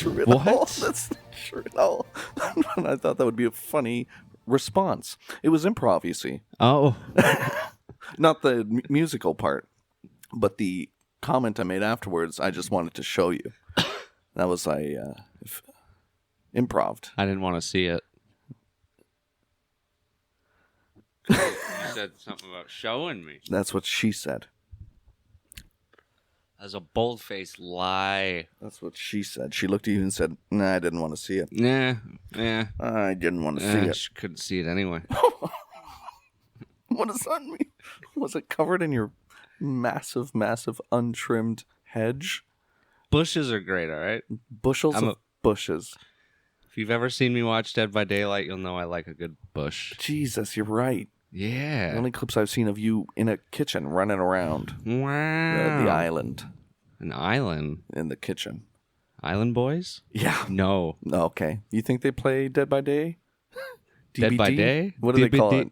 true at What? all. That's not true at all. And I thought that would be a funny response. It was improv, you see. Oh. Not the musical part, but the comment I made afterwards, I just wanted to show you. That was improv. I didn't want to see it. You said something about showing me. That's what she said. That's a bold-faced lie. That's what she said. She looked at you and said, "Nah, I didn't want to see it." Yeah. I didn't want to see it. She couldn't see it anyway. What does that mean? Was it covered in your massive, massive untrimmed hedge? Bushes are great, all right? Bushels of bushes. If you've ever seen me watch Dead by Daylight, you'll know I like a good bush. Jesus, you're right. Yeah. The only clips I've seen of you in a kitchen running around Wow. the island. An island? In the kitchen. Island Boys? Yeah. No. Okay. You think they play Dead by Day? Dead by Day? What do they call it?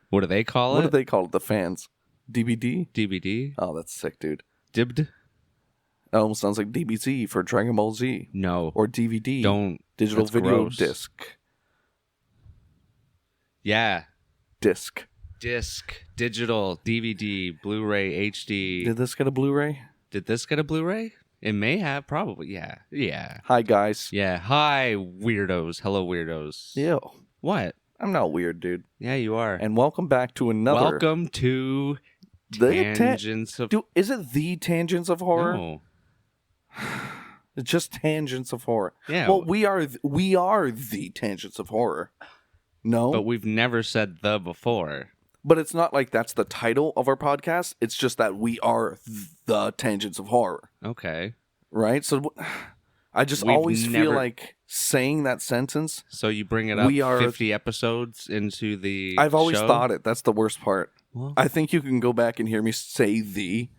What do they call it? What do they call it, the fans? DBD? DVD? Oh, that's sick, dude. Dibbed? It almost sounds like DBZ for Dragon Ball Z. No. Or DVD. Don't. Digital That's video gross. disc. Yeah. Disc. Digital, DVD, Blu-ray, HD. Did this get a Blu-ray? Did this get a Blu-ray? It may have, probably. Yeah. Hi, guys. Yeah. Hi, weirdos. Hello, weirdos. Ew. What? I'm not weird, dude. Yeah, you are. And welcome back to another... Welcome to Tangents of... Dude, is it the Tangents of Horror? No. It's just Tangents of Horror. Yeah. Well, we are the Tangents of Horror. No? But we've never said the before. But it's not like that's the title of our podcast. It's just that we are the Tangents of Horror. Okay. Right? So I just We've always feel never- like saying that sentence. So you bring it up We are- 50 episodes into the I've always show? thought it. That's the worst part. Well, I think you can go back and hear me say the,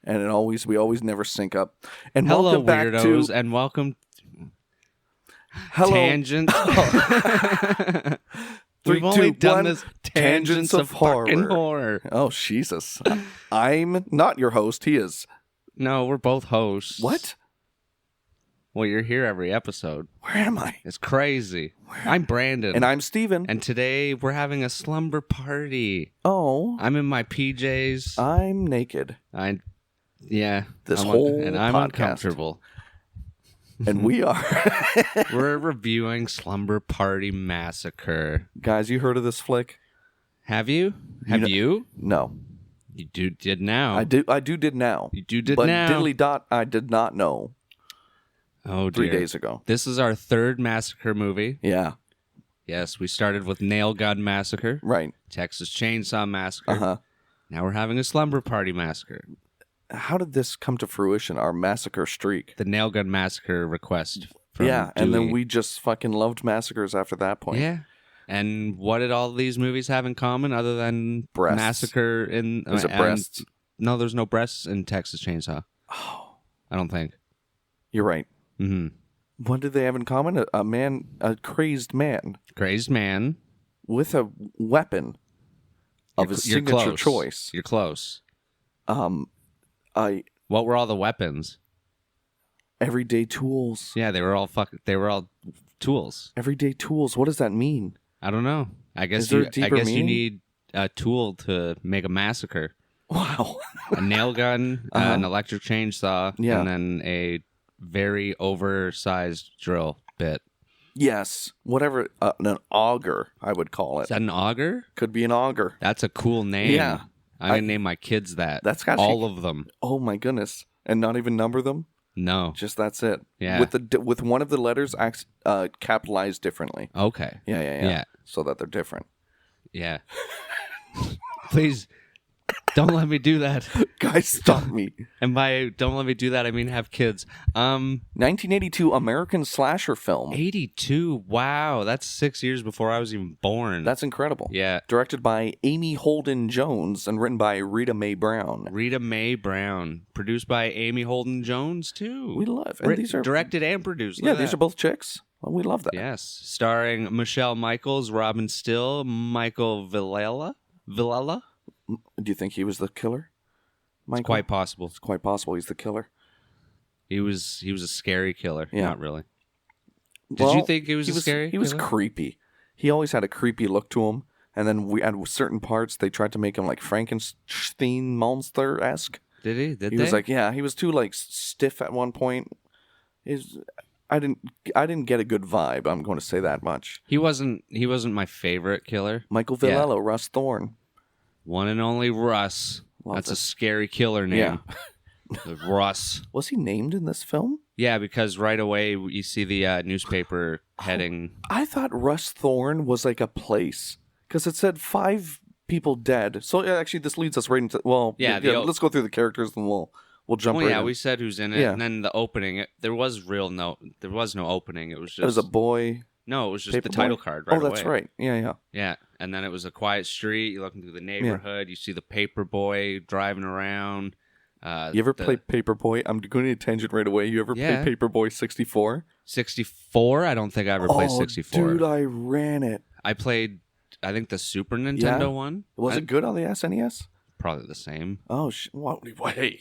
and we always never sync up. And hello, welcome back weirdos, to and welcome Hello. Tangent. 3, We've only 2, done 1, this Tangents of fucking Horror. horror. Oh, Jesus. I'm not your host. He is. No, we're both hosts. What? Well, you're here every episode. Where am I? It's crazy. I'm Brandon. And I'm Steven. And today we're having a slumber party. Oh. I'm in my PJs. I'm naked. Yeah. This I'm whole and I'm podcast. uncomfortable. And we are. We're reviewing Slumber Party Massacre. Guys, you heard of this flick? Have you? Have you? No. You did now. I did now. You did but now. Diddly Dot, I did not know Oh, dear. 3 days ago. This is our third massacre movie. Yeah. Yes, we started with Nail Gun Massacre, Right. Texas Chainsaw Massacre. Uh-huh. Now we're having a Slumber Party Massacre. How did this come to fruition, our massacre streak? The Nail Gun Massacre request. From Yeah, and then Dewey. we just fucking loved massacres after that point. Yeah. And what did all these movies have in common other than Breasts. Massacre in... Is it and- breasts? No, there's no breasts in Texas Chainsaw. Oh, I don't think. you're right. Mm-hmm. What did they have in common? A crazy man Crazed man. with a weapon of his You're signature close. choice. You're close. What were all the weapons? Everyday tools. Yeah, they were all tools. Everyday tools. What does that mean? I don't know. I guess Is there a you deeper you meaning? need a tool to make a massacre. Wow. A nail gun, an electric chainsaw, Yeah. and then a very oversized drill bit. Yes. Whatever. An auger, I would call it. Is that an auger? Could be an auger. That's a cool name. Yeah. I'm going to name my kids that. That's got all of them. Oh my goodness. And not even number them? No. Just that's it. Yeah. With one of the letters capitalized differently. Okay. Yeah. So that they're different. Yeah. Please, don't let me do that. Guys, stop me. And by don't let me do that, I mean have kids. 1982 American slasher film. 82. Wow. That's 6 years before I was even born. That's incredible. Yeah. Directed by Amy Holden Jones and written by Rita Mae Brown. Rita Mae Brown. Produced by Amy Holden Jones, too. We love it. These are directed and produced. Yeah, Look at these that. are both chicks. Well, we love that. Yes. Starring Michelle Michaels, Robin Still, Michael Villela. Do you think he was the killer? Michael? It's quite possible. It's quite possible he's the killer. He was a scary killer. Yeah. Not really. Did you think he was scary? He was killer? creepy. He always had a creepy look to him. And then at certain parts, they tried to make him like Frankenstein monster-esque. Did he? Did He they? was like, yeah, he was too like stiff at one point. I didn't get a good vibe. I'm going to say that much. He wasn't my favorite killer. Michael Villello, Russ Thorne. One and only Russ. Love That's it. a scary killer name. Russ. Was he named in this film? Yeah, because right away you see the newspaper heading. I thought Russ Thorne was like a place because it said 5 people dead. So actually, this leads us right into let's go through the characters and we'll jump. Well, right yeah, in. we said who's in it, Yeah. and then the opening. There was no opening. It was just. It was a boy. No, it was just Paper the title boy? card. Right Oh, that's away. right. Yeah. Yeah, and then it was a quiet street. You're looking through the neighborhood. You see the paper boy driving around. You ever play Paperboy? I'm going to tangent right away. You ever play Paperboy 64? 64? I don't think I ever played 64. Dude, I ran it. I played, I think, the Super Nintendo one. Was it good on the SNES? Probably the same. Oh, hey.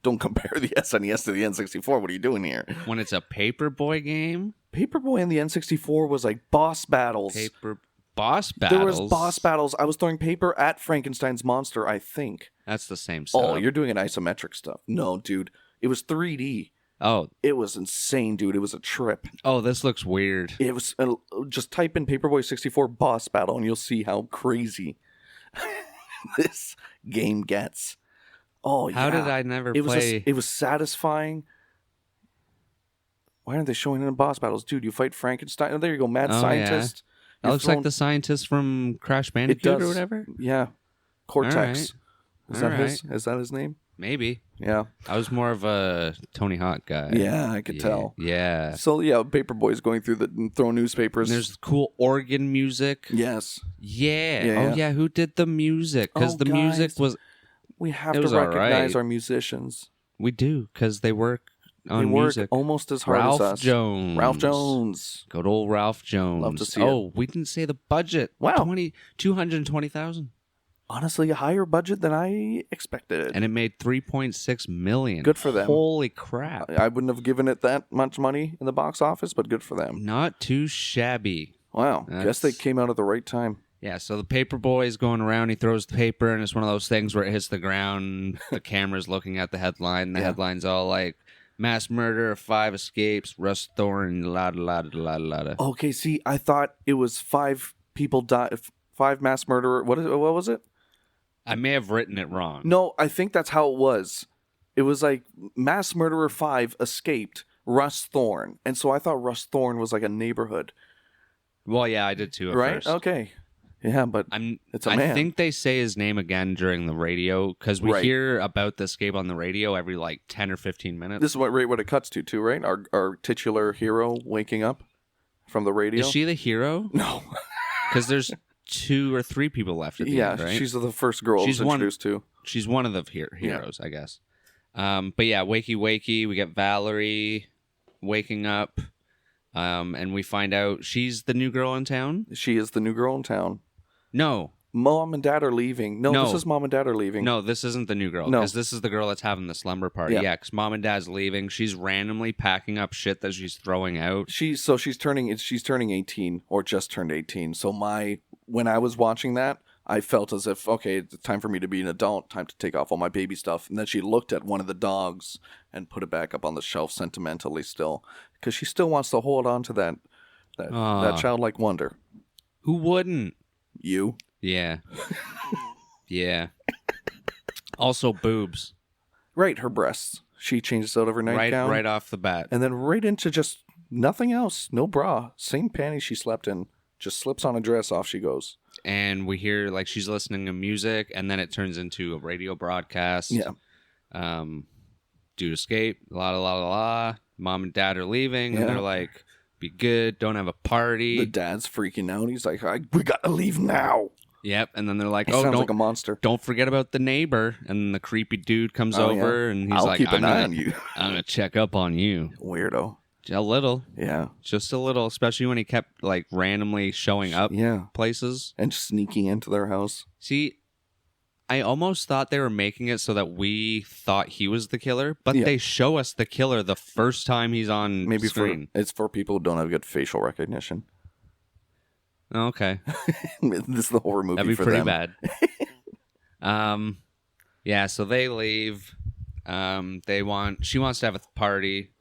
Don't compare the SNES to the N64. What are you doing here? When it's a Paperboy game? Paperboy and the N64 was like boss battles. Boss battles? There was boss battles. I was throwing paper at Frankenstein's monster, I think. That's the same setup. Oh, you're doing an isometric stuff. No, dude. It was 3D. Oh. It was insane, dude. It was a trip. Oh, this looks weird. It was just type in Paperboy 64 boss battle and you'll see how crazy this game gets. Oh, yeah. How did I never play? It was satisfying. Why aren't they showing it in boss battles? Dude, you fight Frankenstein. Oh, there you go, mad scientist. That looks like the scientist from Crash Bandicoot or whatever. Yeah. Cortex. All right. Is that his name? Maybe. Yeah. I was more of a Tony Hawk guy. Yeah, I could tell. Yeah. So, yeah, Paperboy's going through throwing newspapers. And there's cool organ music. Yes. Yeah. Oh, yeah. Who did the music? Because the music was... We have to recognize our musicians. We do, because they work on they work music. Almost as hard as us. Ralph Jones. Good old Ralph Jones. Love to see it. We didn't say the budget. Wow. 220,000. Honestly, a higher budget than I expected. And it made $3.6 million. Good for them. Holy crap. I wouldn't have given it that much money in the box office, but good for them. Not too shabby. Wow. Guess they came out at the right time. Yeah, so the paper boy is going around. He throws the paper, and it's one of those things where it hits the ground. The camera's looking at the headline. The headline's all like, mass murder, 5 escapes, Russ Thorne, la-da-la-da-la-da-la-da. Okay, see, I thought it was 5 people died, 5 mass murderer. What was it? I may have written it wrong. No, I think that's how it was. It was like mass murderer 5 escaped Russ Thorne. And so I thought Russ Thorne was like a neighborhood. Well, yeah, I did too at first. Okay. Yeah, but it's a man. I think they say his name again during the radio because we hear about the escape on the radio every like 10 or 15 minutes. This is what it cuts to too, right? Our titular hero waking up from the radio. Is she the hero? No. Because there's 2 or 3 people left at the end, right? She's the first girl she's introduced to. She's one of the heroes, I guess. But yeah, wakey, we get Valerie waking up, and we find out she's the new girl in town. She is the new girl in town. No. Mom and Dad are leaving. No, this is Mom and Dad are leaving. No, this isn't the new girl. No. Because this is the girl that's having the slumber party. Yeah, because Mom and Dad's leaving. She's randomly packing up shit that she's throwing out. She's turning 18 or just turned 18. So when I was watching that, I felt as if, okay, it's time for me to be an adult, time to take off all my baby stuff. And then she looked at one of the dogs and put it back up on the shelf sentimentally still. Because she still wants to hold on to that childlike wonder. Who wouldn't? You? Yeah. Yeah. Also boobs. Right, her breasts. She changes out of her nightgown. Right off the bat. And then right into just nothing else. No bra. Same panties she slept in. Just slips on a dress, off she goes. And we hear like she's listening to music, and then it turns into a radio broadcast. Yeah. Due to escape, la. Mom and Dad are leaving, and they're like, be good, don't have a party. The dad's freaking out. He's like, we gotta leave now. Yep, and then they're like, sounds like a monster. Don't forget about the neighbor. And the creepy dude comes over, and he's like, keep an eye on you. I'm going to check up on you. Weirdo. A little. Yeah. Just a little, especially when he kept like randomly showing up places. And sneaking into their house. See, I almost thought they were making it so that we thought he was the killer, but Yeah. they show us the killer the first time he's on Maybe screen. it's for people who don't have good facial recognition. Okay. This is the horror movie That'd be for pretty them. bad. Yeah, so they leave. She wants to have a party,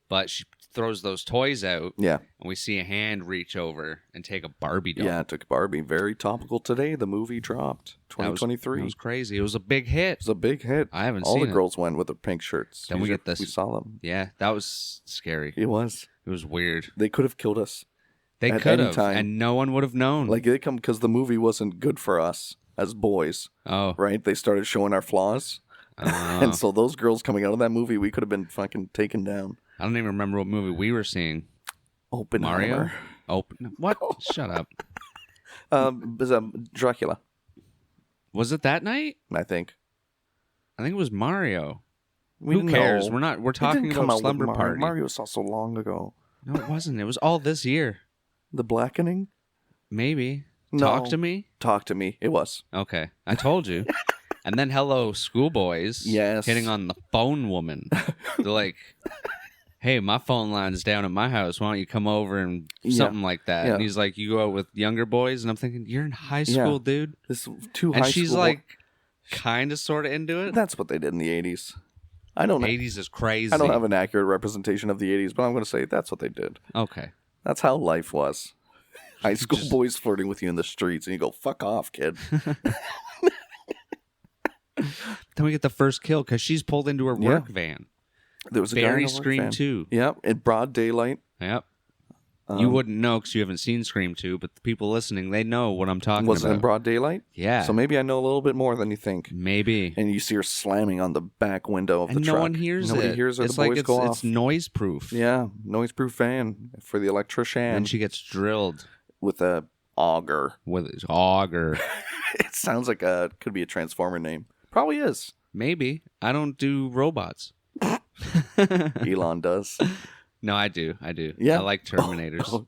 but she throws those toys out. Yeah. And we see a hand reach over and take a Barbie doll. Yeah, it took Barbie. Very topical today. The movie dropped. 2023. That was crazy. It was a big hit. It was a big hit. I haven't All seen the it. girls went with their pink shirts. Then we get this. We saw them. Yeah, that was scary. It was. It was weird. They could have killed us. They At could any have, time. and no one would have known. Like, they come because the movie wasn't good for us as boys, oh, right? They started showing our flaws. And so those girls coming out of that movie, we could have been fucking taken down. I don't even remember what movie we were seeing. Oppenheimer. Mario? What? Shut up. Was Dracula, Was it that night? I think. I think it was Mario. We Who didn't cares? know. We're It talking didn't come about out with Slumber Mario. Party. Mario saw so long ago. No, it wasn't. It was all this year. The Blackening? Maybe. No. Talk to me? Talk to me. It was. Okay. I told you. And then hello, schoolboys. Yes. Hitting on the phone woman. They're like, hey, my phone line's down at my house. Why don't you come over and something like that? Yeah. And he's like, you go out with younger boys? And I'm thinking, you're in high school, dude. This two And high she's school like, kind of, sort of into it. That's what they did in the 80s. I don't know. 80s is crazy. I don't have an accurate representation of the 80s, but I'm going to say that's what they did. Okay. That's how life was. High school Just- boys flirting with you in the streets, and you go, fuck off, kid. Then we get the first kill because she's pulled into her work van. There was a guy in Very a work Scream van. 2. Yep, in broad daylight. Yep. You wouldn't know because you haven't seen Scream 2, but the people listening, they know what I'm talking Was it in about. broad daylight? Yeah. So maybe I know a little bit more than you think. Maybe. And you see her slamming on the back window of And the no truck. one hears Nobody it. hears her. It's The like boys go it's off. noise proof. Yeah, noise-proof fan for the electrician And she gets drilled with a auger. with his auger. It sounds like could be a Transformer name. Probably is. Maybe. I don't do robots. Elon does. No, I do. Yeah. I like Terminators.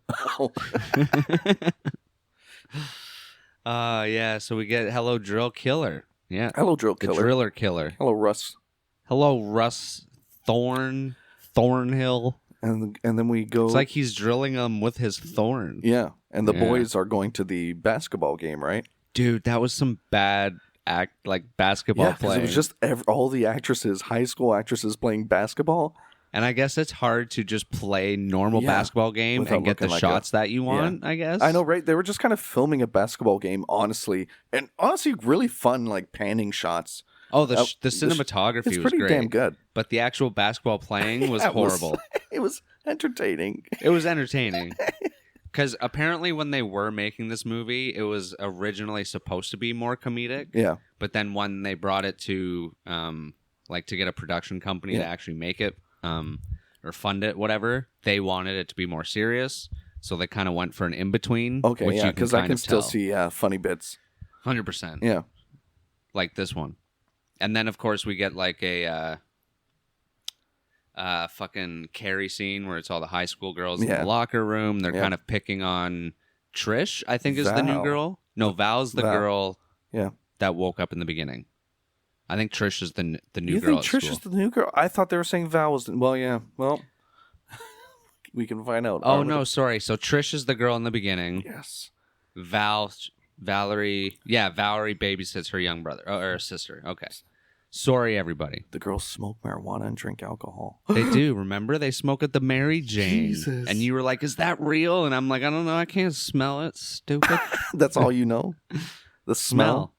Yeah, so we get Hello Drill Killer. Yeah. Hello, Drill The Killer. Driller Killer. Hello, Russ. Hello, Russ Thornhill. And then we go. It's like he's drilling them with his thorn. Yeah, and the Yeah. boys are going to the basketball game, right? Dude, that was some bad basketball 'cause playing. it was just all the actresses, high school actresses playing basketball. And I guess it's hard to just play normal Yeah, basketball game without and get the looking like shots that you want, I guess. I know, right? They were just kind of filming a basketball game, honestly, and honestly, really fun, like panning shots. Oh, the cinematography It's was pretty great. damn good. But the actual basketball playing was Yeah, horrible. It was entertaining. It was entertaining. Because apparently when they were making this movie, it was originally supposed to be more comedic. Yeah, But then when they brought it to, to get a production company to actually make it, or fund it, whatever, they wanted it to be more serious. So they kind of went for an in-between. okay, which yeah, because because I can still see funny bits. 100%. Yeah, Like this one. And then, of course, we get like a fucking Carrie scene where it's all the high school girls in the locker room. They're kind of picking on Trish, I think is the new Val. girl. No, Val's the Val. girl yeah. that woke up in the beginning. I think Trish is the new You girl think at Trish school. is the new girl? I thought they were saying Val was. Well, yeah. Well, we can find out. Oh, no, sorry. So Trish is the girl in the beginning. Yes. Valerie babysits her young brother or her sister. Okay. Sorry, everybody. The girls smoke marijuana and drink alcohol. They do. Remember, they smoke at the Mary Jane. Jesus. And you were like, is that real? And I'm like, I don't know. I can't smell it. Stupid. That's all you know? The smell?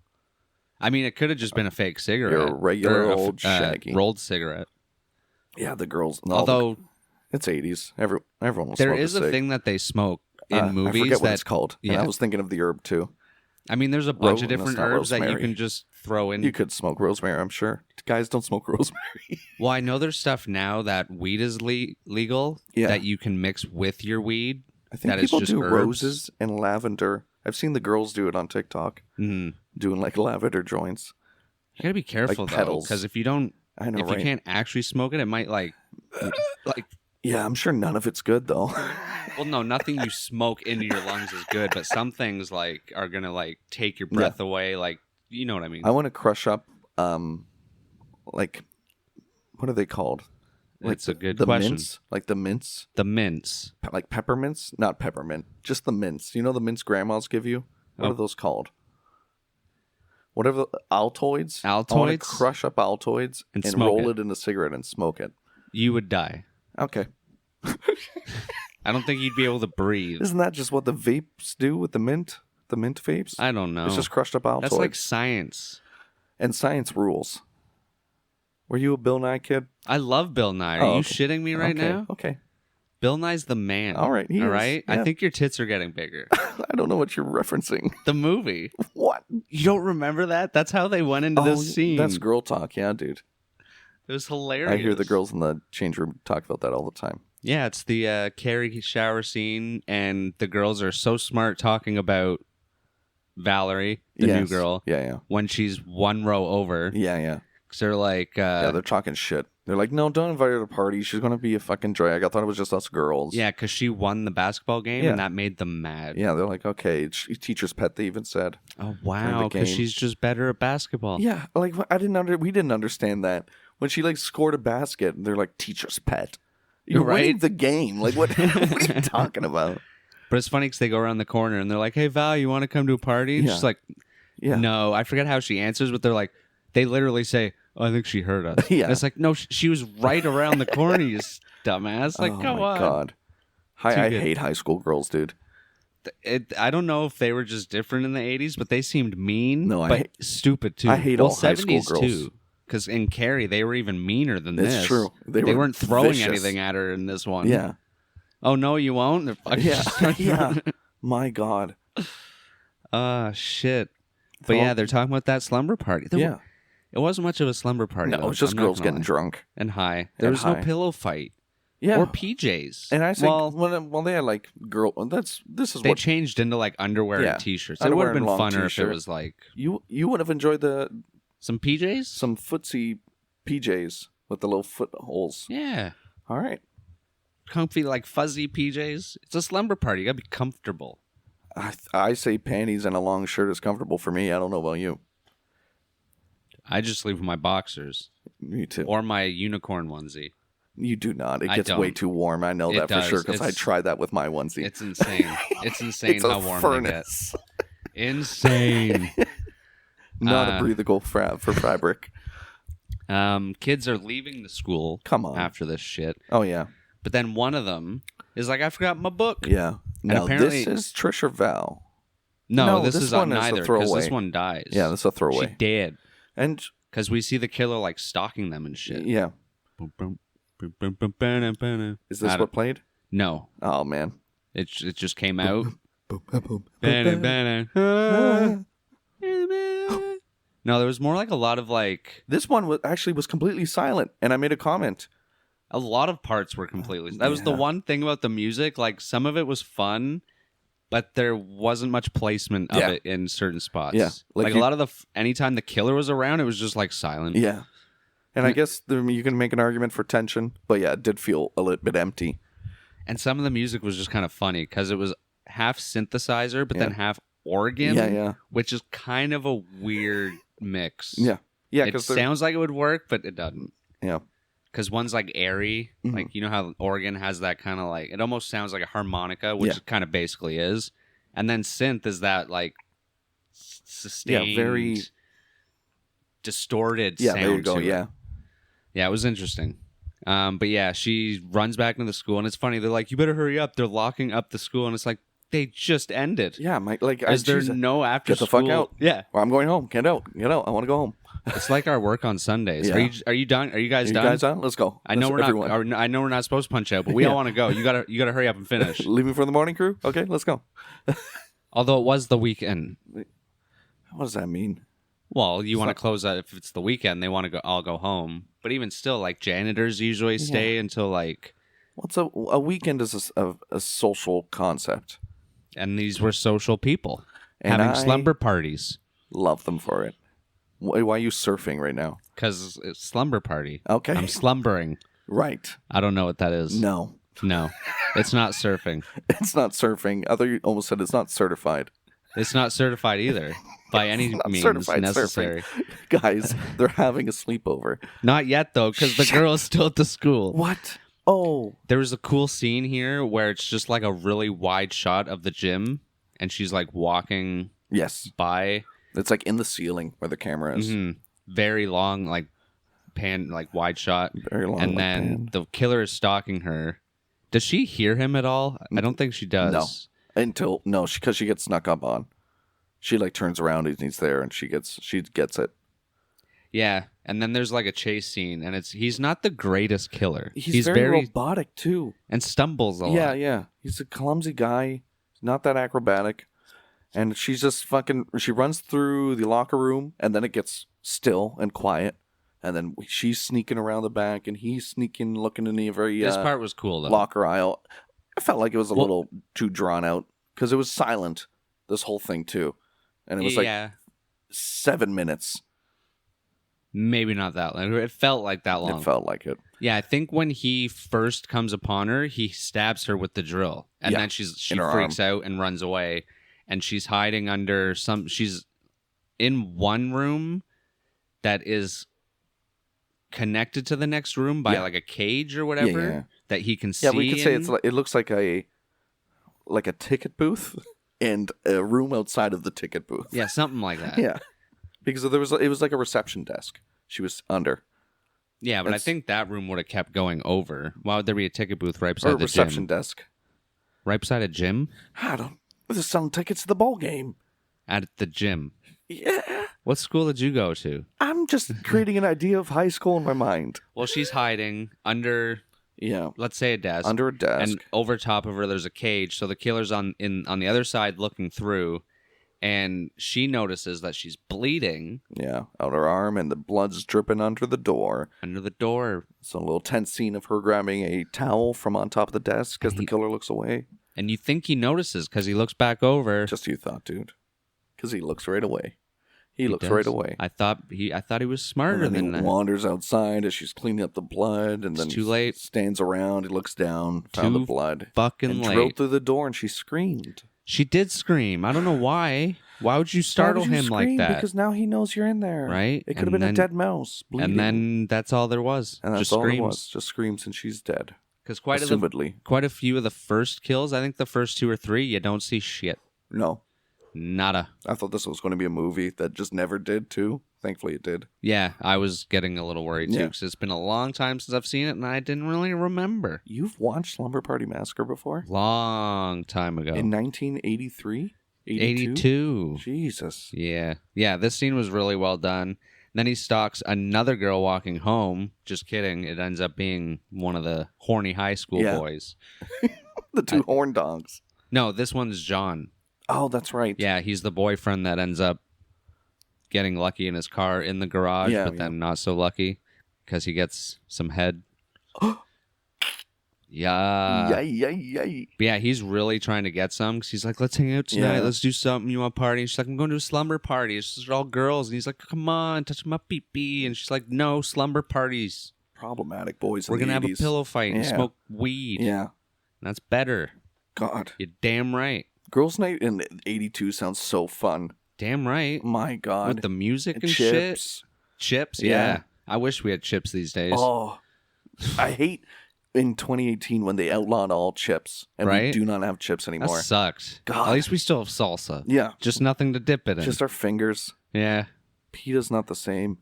I mean, it could have just been a fake cigarette. You're a regular Or old Shaggy. rolled cigarette. Yeah, the girls. Although it's 80s. Everyone will there smoke is a cig. thing that they smoke in movies I forget what that it's called. And yeah. I was thinking of the herb too. I mean, there's a bunch of That's different not herbs that you rosemary. can just throw in. You could smoke rosemary, I'm sure. Guys don't smoke rosemary. Well, I know there's stuff now that weed is legal that you can mix with your weed. I think that is people just do herbs. roses and lavender. I've seen the girls do it on TikTok, Mm. doing like lavender joints. You gotta be careful Like though, petals. because if you don't, I know, if right? you can't actually smoke it, it might like. Yeah, I'm sure none of it's good though. Well, no, nothing you smoke into your lungs is good, but some things like are gonna like take your breath away, like you know what I mean. I want to crush up, like, what are they called? Like It's a good the question. Mints, like the mints, The mints. like peppermints, not peppermint, just the mints. You know the mints grandmas give you. What Oh. are those called? Whatever, Altoids. I want to Altoids? crush up Altoids And and smoke roll it. it in a cigarette and smoke it. You would die. Okay, I don't think you'd be able to breathe. isn't that just what the vapes do with the mint? The mint vapes. I don't know. It's just crushed up Altoids. That's like science. And science rules. Were you a Bill Nye kid? I love Bill Nye. Are Oh, you okay. shitting me right Okay, now? Okay. Bill Nye's the man. All right, he All is, right? yeah. I think your tits are getting bigger. I don't know what you're referencing. The movie. What? You don't remember that? That's how they went into this scene. That's girl talk, yeah, dude. It was hilarious. I hear the girls in the change room talk about that all the time. Yeah, it's the Carrie shower scene, and the girls are so smart talking about Valerie, the new Yes. girl, Yeah. when she's one row over. Yeah. 'Cause they're like, Yeah, they're talking shit. They're like, no, don't invite her to the party. She's going to be a fucking drag. I thought it was just us girls. yeah, because she won the basketball game, Yeah. and that made them mad. Yeah, they're like, okay, teacher's pet, they even said. Oh, wow, the because game. she's just better at basketball. Yeah, like, we didn't understand that. When she, like, scored a basket, they're like, teacher's pet. You're Right. winning the game. Like, what, what are you talking about? But it's funny because they go around the corner, and they're like, hey, Val, you want to come to a party? And Yeah. she's like, Yeah. no. I forget how she answers, but they're like, they literally say, oh, I think she heard us. Yeah. And it's like, no, she was right around the corner, you dumbass. Like, oh, come my on. God. Too I good. hate high school girls, dude. I don't know if they were just different in the 80s, but they seemed mean, No, I but hate- stupid too. I hate all high school 70s girls. too. Because in Carrie, they were even meaner than this. It's true. They were weren't throwing vicious. anything at her in this one. Yeah. Oh, no, you won't? They're fucking Yeah. just starting Yeah. throwing- My God. Ah, shit. But yeah, they're talking about that slumber party. Yeah. It wasn't much of a slumber party. No, though, it's just I'm not girls gonna getting lie. drunk. And high. There And was no high. pillow fight. Yeah. Or PJs. And I think, well, well, they had like this is they what changed into like underwear Yeah. and t-shirts. It would have Underwear been and long funner if it t-shirt. was like you would have enjoyed some PJs. some footsie PJs with the little foot holes. Yeah. All right. Comfy, like fuzzy PJs. It's a slumber party. You gotta be comfortable. I say panties and a long shirt is comfortable for me. I don't know about you. I just leave my boxers Me too. or my unicorn onesie. You do not. It I gets way don't. too warm. I know It that for does. sure because I It's- tried that with my onesie. It's insane. It's insane It's a how warm furnace. they get. Insane. Not a breathable for fabric. Kids are leaving the school Come on. after this shit. Oh yeah. But then one of them is like, I forgot my book. Yeah. Now apparently- this is Trish or Val. No, No, this this is one is a neither because this throwaway. one dies. Yeah, that's a She throwaway. dead And because we see the killer like stalking them and shit. yeah, Boom, boom, boom, boom, boom, boom, boom. is this I what don't- played? No, Oh man. it just came out. Boom, boom, boom, Banner, boom, banner. boom. No, there was more like a lot of like This one was completely silent, and I made a comment. a lot of parts were completely. That was the Yeah. one thing about the music. Like some of it was fun, but there wasn't much placement of Yeah. it in certain spots. Yeah, like like a you- lot of the anytime the killer was around, it was just like silent. Yeah, and I guess you can make an argument for tension, but yeah, it did feel a little bit empty. And some of the music was just kind of funny because it was half synthesizer, but then Yeah. half organ. Yeah. Which is kind of a weird mix. Yeah, It because sounds like it would work, but it doesn't. yeah, Because one's like airy, Mhm. like you know how organ has that kind of like it almost sounds like a harmonica, which Yeah. it kind of basically is, and then synth is that like sustained, very distorted. yeah. sound There you go. to it. Yeah, It was interesting. But yeah, she runs back into the school, and it's funny. They're like, "You better hurry up!" They're locking up the school, and it's like they just ended. yeah. Is there no after get the school? fuck out. Yeah, Or I'm going home. Get out. I want to go home. it's like our work on Sundays. Yeah. Are you done? Are you guys You done? guys done? Let's go. I know Let's- we're everyone. not. Or, I know we're not supposed to punch out, but we Yeah. all want to go. You gotta hurry up and finish. Leaving for the morning crew. Okay, let's go. Although it was the weekend. What does that mean? Well, you It's want to not- close out if it's the weekend. They want to go. All go home. But even still, like janitors usually stay until like. What's a weekend is a social concept. And these were social people And having I slumber parties love them for it. Why are you surfing right now? because it's slumber party. Okay. I'm slumbering. Right. I don't know what that is. No, No, it's not surfing. it's not surfing. I thought you almost said it's not certified. It's not certified either by any Not means certified necessary. surfing. Guys, they're having a sleepover. Not yet, though, because the girl is still at the school. What? Oh. There was a cool scene here where it's just like a really wide shot of the gym, and she's like walking Yes. by. It's like in the ceiling where the camera is. Very long, like wide shot. Very long. And like, then pan. the killer is stalking her. Does she hear him at all? I don't think she does. No. Because she gets snuck up on. She like turns around and he's there, and she gets it. Yeah, and then there's like a chase scene, and he's not the greatest killer. He's very robotic too, and stumbles a lot. Yeah. He's a clumsy guy. He's not that acrobatic. And she's just she runs through the locker room, and then it gets still and quiet. And then she's sneaking around the back, and he's sneaking, looking in the very this part was cool though. Locker aisle. I felt like it was a little too drawn out because it was silent, this whole thing too. And it was like 7 minutes. Maybe not that long. It felt like that long. It felt like it. Yeah, I think when he first comes upon her, he stabs her with the drill. And then she freaks out and runs away. And she's hiding under she's in one room that is connected to the next room by like a cage or whatever that he can see. Yeah, we could say it looks like a ticket booth and a room outside of the ticket booth. Yeah, something like that. Yeah. Because it was like a reception desk. She was under. Yeah, but I think that room would have kept going over. Why would there be a ticket booth right beside the gym? Reception desk. Right beside a gym? They're selling tickets to the ball game. At the gym? Yeah. What school did you go to? I'm just creating an idea of high school in my mind. Well, she's hiding under, let's say a desk. Under a desk. And over top of her, there's a cage. So the killer's on the other side looking through. And she notices that she's bleeding. Yeah, out her arm, and the blood's dripping under the door. Under the door. So a little tense scene of her grabbing a towel from on top of the desk as the killer looks away. And you think he notices because he looks back over. Just you thought, dude. Because he looks right away. He looks right away. I thought he was smarter than that. He wanders outside as she's cleaning up the blood, and then too late. Stands around. He looks down, found the blood, fucking late. Drilled through the door, and she screamed. She did scream. I don't know why. Why would you startle him like that? Because now he knows you're in there. Right? It could have been a dead mouse bleeding. And then that's all there was. And that's just all screams. it was. Just screams, and she's dead. Because quite a few of the first kills, I think the first 2 or 3, you don't see shit. No. Nada. I thought this was going to be a movie that just never did, too. Thankfully, it did. Yeah, I was getting a little worried, too, because it's been a long time since I've seen it, and I didn't really remember. You've watched Slumber Party Massacre before? Long time ago. In 1983? 82. Jesus. Yeah. Yeah, this scene was really well done. Then he stalks another girl walking home. Just kidding. It ends up being one of the horny high school boys. The two horn dogs. No, this one's John. Oh, that's right. Yeah, he's the boyfriend that ends up getting lucky in his car in the garage, but then not so lucky because he gets some head. Yeah. Yeah, he's really trying to get some because he's like, let's hang out tonight. Yeah. Let's do something. You want to party? And she's like, I'm going to a slumber party. It's just all girls. And he's like, come on, touch my pee-pee. And she's like, no, slumber parties. Problematic boys. We're going to have a pillow fight and smoke weed. Yeah. That's better. God. You're damn right. Girls' Night in 82 sounds so fun. Damn right. My God. With the music and chips. Shit. Chips, yeah. I wish we had chips these days. Oh, I hate in 2018 when they outlawed all chips and we do not have chips anymore. That sucks. God. At least we still have salsa. Yeah. Just nothing to dip it in. Just our fingers. Yeah. Pita's not the same.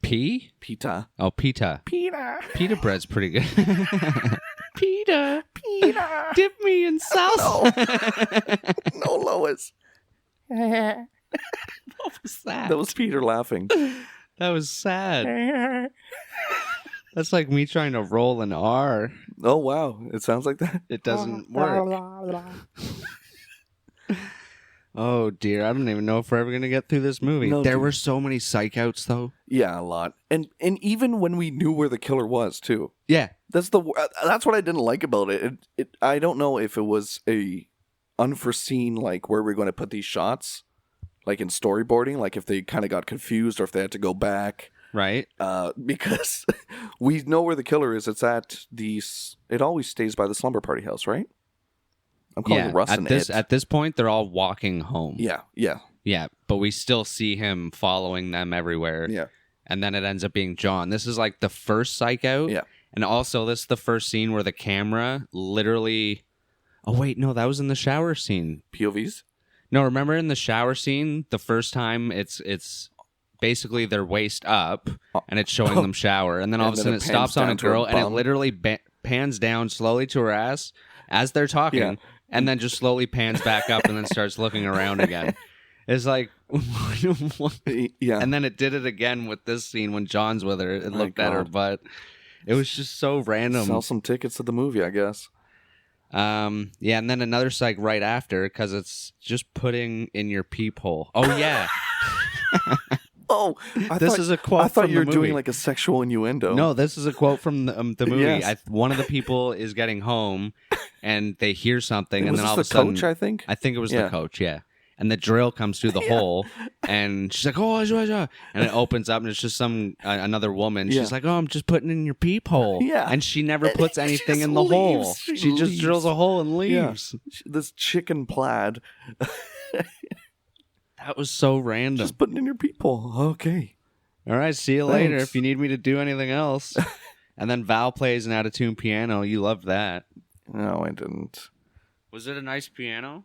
P? Pita. Oh, pita. Pita. Pita bread's pretty good. Pita. Pita. Dip me in salsa. No, Lois. What was that? That was Peter laughing. That was sad. That's like me trying to roll an R. Oh, wow. It sounds like that? It doesn't work. Oh, dear. I don't even know if we're ever going to get through this movie. No, there were so many psych outs, though. Yeah, a lot. And even when we knew where the killer was, too. Yeah. That's what I didn't like about it. I don't know if it was a unforeseen, like, where we're going to put these shots, like in storyboarding, like if they kind of got confused or if they had to go back. Right. Because we know where the killer is. It's at it always stays by the Slumber Party house, right? I'm calling Russ an it. At this point, they're all walking home. Yeah, yeah. Yeah, but we still see him following them everywhere. Yeah. And then it ends up being John. This is like the first Psych Out. Yeah. And also, this is the first scene where the camera literally... Oh, wait, no, that was in the shower scene. POVs? No, remember in the shower scene, the first time it's basically their waist up, and it's showing them shower. And then all of a sudden it stops on a girl, and it literally pans down slowly to her ass as they're talking, and then just slowly pans back up and then starts looking around again. It's like, yeah. And then it did it again with this scene when John's with her. It looked at her butt. It was just so random. Sell some tickets to the movie, I guess. Yeah, and then another psych right after because it's just putting in your peephole. Oh yeah. This is a quote. I thought from you were the movie. doing like a sexual innuendo. No, this is a quote from the movie. Yes. One of the people is getting home, and they hear something, and then all of a the sudden, coach, I think. I think it was the coach. Yeah. And the drill comes through the hole, and she's like, "Oh," and it opens up, and it's just another woman. She's like, "Oh, I'm just putting in your peephole." Yeah, and she never puts anything in the hole. She just drills a hole and leaves. Yeah. This chicken plaid. That was so random. Just putting in your peephole. Okay. All right. See you later. If you need me to do anything else. And then Val plays an out-of-tune piano. You loved that. No, I didn't. Was it a nice piano?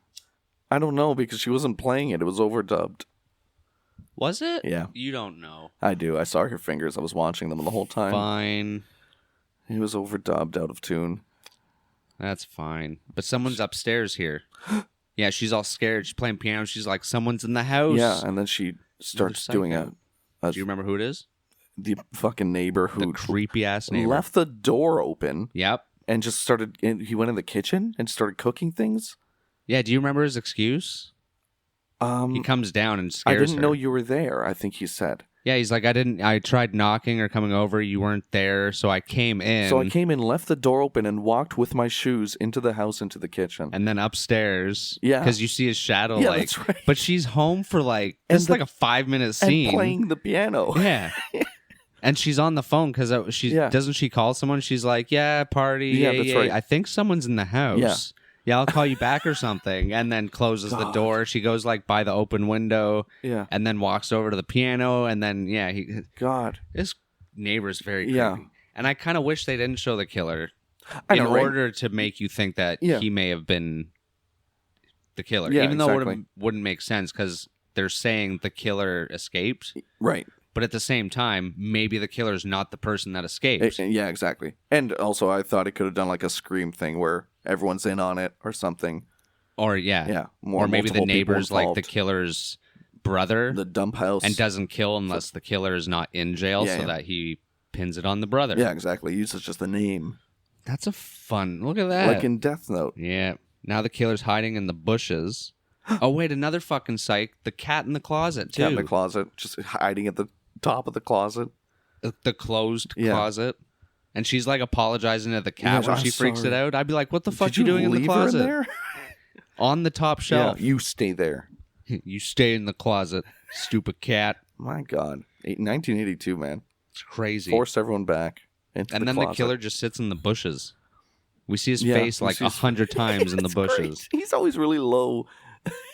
I don't know because she wasn't playing it. It was overdubbed. Was it? Yeah. You don't know. I do. I saw her fingers. I was watching them the whole time. Fine. It was overdubbed, out of tune. That's fine. But someone's upstairs here. Yeah, she's all scared. She's playing piano. She's like, someone's in the house. Yeah, and then she starts doing a... Do you remember who it is? The fucking neighbor who... The creepy-ass neighbor. Left the door open. Yep. And just started... He went in the kitchen and started cooking things. Yeah, do you remember his excuse? He comes down and scares her. I didn't know you were there, I think he said. Yeah, he's like, I tried knocking or coming over, you weren't there, so I came in. So I came in, left the door open, and walked with my shoes into the house, into the kitchen. And then upstairs. Yeah. Because you see his shadow, yeah, like... that's right. But she's home for like... It's like a 5-minute scene. And playing the piano. Yeah. And she's on the phone because doesn't she call someone? She's like, yeah, party. Yeah, that's right. I think someone's in the house. Yeah. Yeah, I'll call you back or something. And then closes the door. She goes like by the open window. Yeah. And then walks over to the piano. And then, this neighbor's very creepy. Yeah. And I kind of wish they didn't show the killer in order to make you think that he may have been the killer. Yeah, even though it wouldn't make sense because they're saying the killer escaped. Right. But at the same time, maybe the killer's not the person that escaped. Yeah, exactly. And also, I thought it could have done like a Scream thing where everyone's in on it or something. Or, or maybe the neighbor's like the killer's brother. The dump house. And doesn't kill unless the killer is not in jail that he pins it on the brother. Yeah, exactly. Uses just the name. That's a fun... Look at that. Like in Death Note. Yeah. Now the killer's hiding in the bushes. Oh, wait, another fucking psych. The cat in the closet, too. Cat in the closet. Just hiding at the top of the closet. The closed closet. And she's like apologizing to the cat when she freaks it out. I'd be like, what the fuck are you doing in the closet? Her in there? On the top shelf. Yeah, you stay there. You stay in the closet, stupid cat. My God. 1982, man. It's crazy. Forced everyone back. And then the killer just sits in the bushes. We see his face like 100 times in the bushes. Great. He's always really low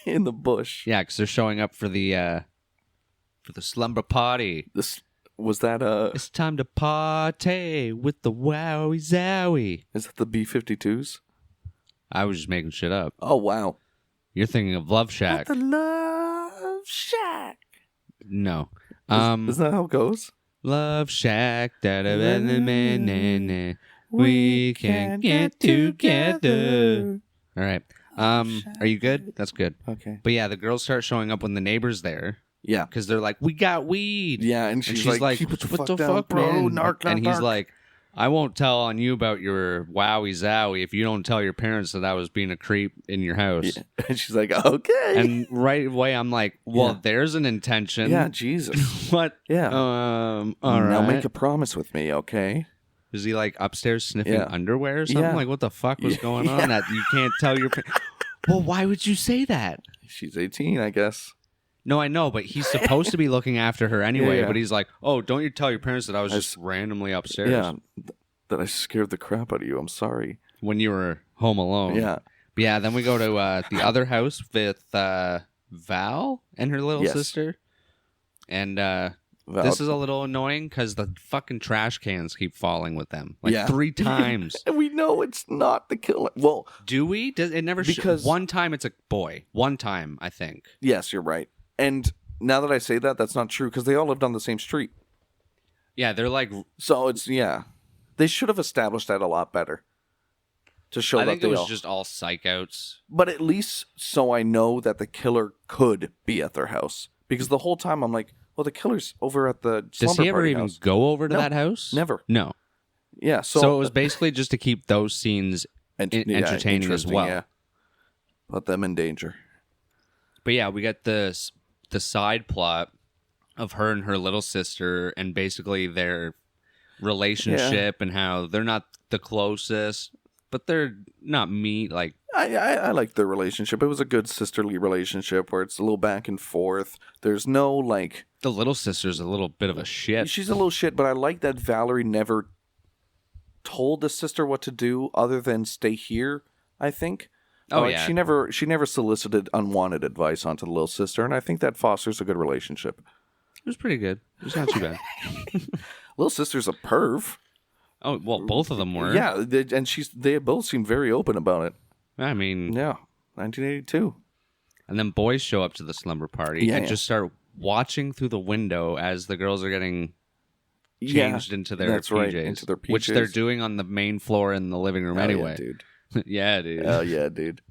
in the bush. Yeah, because they're showing up for the slumber party. Was that It's time to party with the wowie zowie. Is that the B-52s? I was just making shit up. Oh, wow. You're thinking of Love Shack. The Love Shack. No. Isn't that how it goes? Love Shack. We can get together. All right. Are you good? That's good. Okay. But yeah, the girls start showing up when the neighbor's there. Yeah. Because they're like, we got weed. Yeah, and she's like what the fuck, bro? And he's like, I won't tell on you about your wowie zowie if you don't tell your parents that I was being a creep in your house. Yeah. And she's like, okay. And right away, I'm like, well, there's an intention. Yeah, Jesus. What? Yeah. All now right. make a promise with me, okay? Is he like upstairs sniffing underwear or something? Yeah. Like, what the fuck was going on that you can't tell your parents? Well, why would you say that? She's 18, I guess. No, I know, but he's supposed to be looking after her anyway. Yeah. But he's like, oh, don't you tell your parents that I was just randomly upstairs. Yeah, that I scared the crap out of you. I'm sorry. When you were home alone. Yeah. But yeah, then we go to the other house with Val and her little sister. And this is a little annoying because the fucking trash cans keep falling with them. Like 3 times. And we know it's not the killer. Well, do we? Does it never because one time it's a boy. One time, I think. Yes, you're right. And now that I say that, that's not true because they all lived on the same street. Yeah, they're like... So it's, They should have established that a lot better. To show that I think it was just all psych-outs. But at least so I know that the killer could be at their house. Because the whole time I'm like, well, the killer's over at the Slumber Party house. Does he ever even go over to that house? Never. No. Yeah, so it was basically just to keep those scenes entertaining as well. Yeah. Put them in danger. But yeah, we got the side plot of her and her little sister and basically their relationship and how they're not the closest, but they're not mean. Like I like their relationship. It was a good sisterly relationship where it's a little back and forth. There's no like... The little sister's a little bit of a shit. She's a little shit, but I like that Valerie never told the sister what to do other than stay here, I think. She never solicited unwanted advice onto the little sister, and I think that fosters a good relationship. It was pretty good. It was not too bad. Little sister's a perv. Oh, well, both of them were. Yeah, they both seem very open about it. I mean... Yeah, 1982. And then boys show up to the slumber party and just start watching through the window as the girls are getting changed into their PJs. Right, into their PJs. Which they're doing on the main floor in the living room anyway. Yeah, dude. Yeah, dude. Oh, yeah, dude.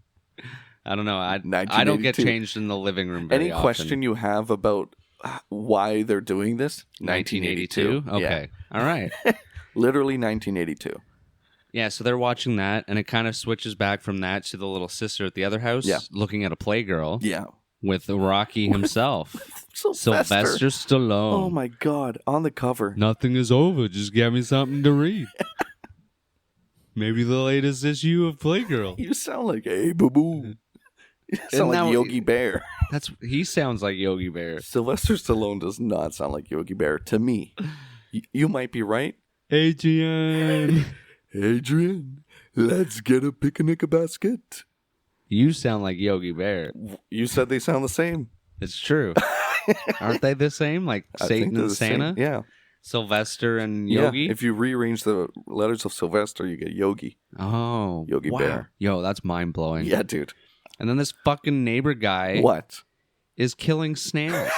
I don't know. I don't get changed in the living room very often. Any question you have about why they're doing this? 1982? Okay. Yeah. All right. Literally 1982. Yeah, so they're watching that, and it kind of switches back from that to the little sister at the other house looking at a Playgirl. Yeah. With Rocky himself. Sylvester Stallone. Oh, my God. On the cover. Nothing is over. Just get me something to read. Maybe the latest issue of Playgirl. You sound like, hey, boo-boo. You sound like Yogi Bear. He sounds like Yogi Bear. Sylvester Stallone does not sound like Yogi Bear to me. You might be right. Adrian, let's get a picnic basket. You sound like Yogi Bear. You said they sound the same. It's true. Aren't they the same? Like Satan and Santa? Same. Yeah. Sylvester and Yogi? Yeah. If you rearrange the letters of Sylvester, you get Yogi. Oh. Yogi Bear. Yo, that's mind-blowing. Yeah, dude. And then this fucking neighbor guy... What? ...is killing snails.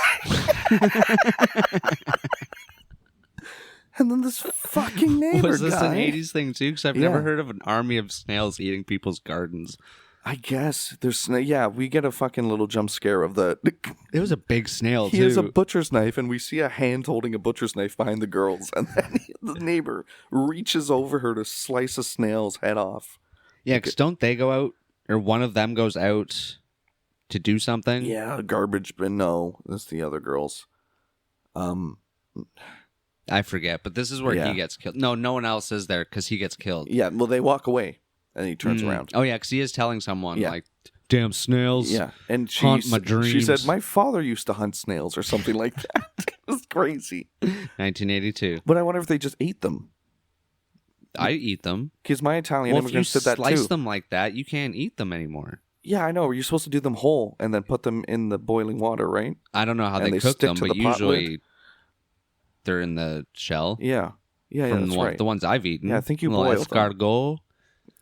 And then this fucking neighbor guy... Was this an 80s thing, too? Because I've never heard of an army of snails eating people's gardens. I guess. We get a fucking little jump scare of the... It was a big snail, too. He has a butcher's knife, and we see a hand holding a butcher's knife behind the girls. And then the neighbor reaches over her to slice a snail's head off. Yeah, because don't they go out, or one of them goes out to do something? Yeah, garbage bin. No, that's the other girls. I forget, but this is where he gets killed. No one else is there because he gets killed. Yeah, well, they walk away. And he turns around. Oh, yeah, because he is telling someone, like, damn snails. Yeah, and haunt my dreams. She said, my father used to hunt snails or something like that. It was crazy. 1982. But I wonder if they just ate them. I eat them. Because my Italian immigrants did that too. If you slice them like that, you can't eat them anymore. Yeah, I know. You're supposed to do them whole and then put them in the boiling water, right? I don't know how they cook them, but usually they're in the shell. Yeah. Yeah, that's right. The ones I've eaten. Yeah, I think you boil them. Escargot.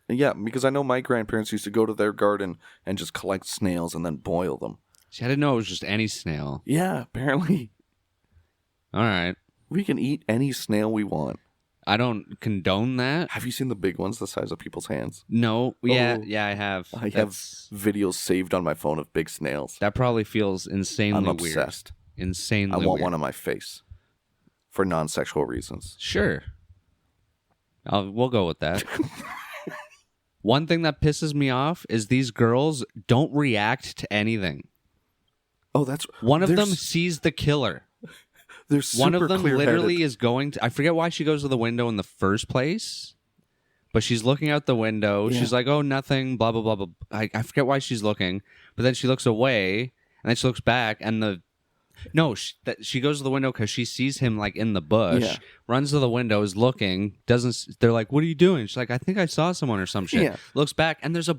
Yeah, because I know my grandparents used to go to their garden and just collect snails and then boil them. See, I didn't know it was just any snail. Yeah, apparently. All right. We can eat any snail we want. I don't condone that. Have you seen the big ones the size of people's hands? No. Yeah, I have. I have videos saved on my phone of big snails. That probably feels insanely weird. I'm obsessed. Insanely I want weird. one on my face for non-sexual reasons. Sure. We'll go with that. One thing that pisses me off is these girls don't react to anything. Oh, that's... One of them sees the killer. They're super One of them clear-headed. literally is going to... I forget why she goes to the window in the first place, but she's looking out the window. Yeah. She's like, oh, nothing, blah, blah, blah, blah. I forget why she's looking, but then she looks away, and then she looks back, and the No, she goes to the window because she sees him like in the bush. Yeah. Runs to the window, is looking. Doesn't. They're like, "What are you doing?" She's like, "I think I saw someone or some shit." Yeah. Looks back, and there's the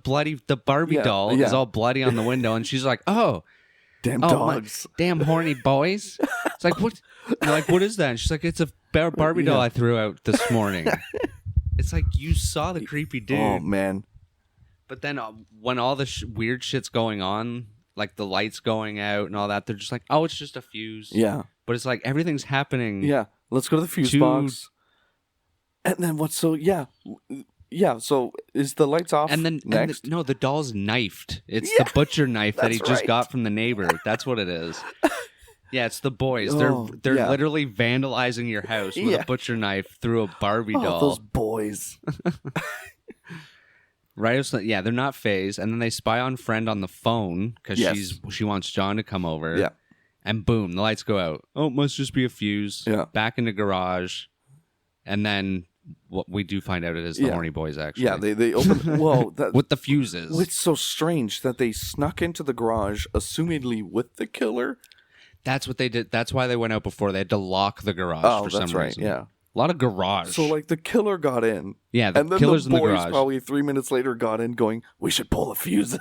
Barbie doll is all bloody on the window, and she's like, "Oh, damn dogs, damn horny boys." It's like, what? They're like, "What is that?" And she's like, "It's a Barbie doll I threw out this morning." It's like, you saw the creepy dude. Oh man. But then when all the weird shit's going on, like the lights going out and all that, they're just like, "Oh, it's just a fuse." Yeah. But it's like everything's happening. Yeah. Let's go to the fuse box. And then what? So yeah. So is the lights off? And then next? no, the doll's knifed. It's the butcher knife that he just got from the neighbor. That's what it is. Yeah, it's the boys. They're literally vandalizing your house with a butcher knife through a Barbie doll. Those boys. Right? Yeah, they're not phased. And then they spy on Friend on the phone because she wants John to come over. Yeah. And boom, the lights go out. Oh, it must just be a fuse. Yeah. Back in the garage. And then what we do find out it is the horny boys, actually. Yeah, they open... Well, with the fuses. It's so strange that they snuck into the garage, assumedly with the killer. That's what they did. That's why they went out before. They had to lock the garage for some reason. Right, yeah. A lot of garage. So, like, the killer got in. Yeah, the killer's in the garage. And then the boys probably 3 minutes later got in going, "We should pull the fuses."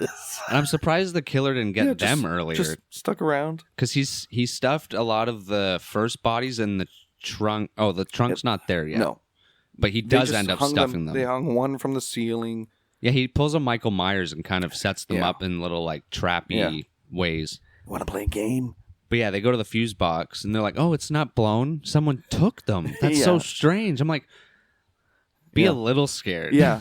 And I'm surprised the killer didn't get them earlier. Just stuck around. Because he stuffed a lot of the first bodies in the trunk. Oh, the trunk's not there yet. No. But he does end up stuffing them. They hung one from the ceiling. Yeah, he pulls a Michael Myers and kind of sets them up in little, like, trappy ways. Want to play a game? But yeah, they go to the fuse box, and they're like, "Oh, it's not blown. Someone took them. That's so strange." I'm like, be a little scared. Yeah.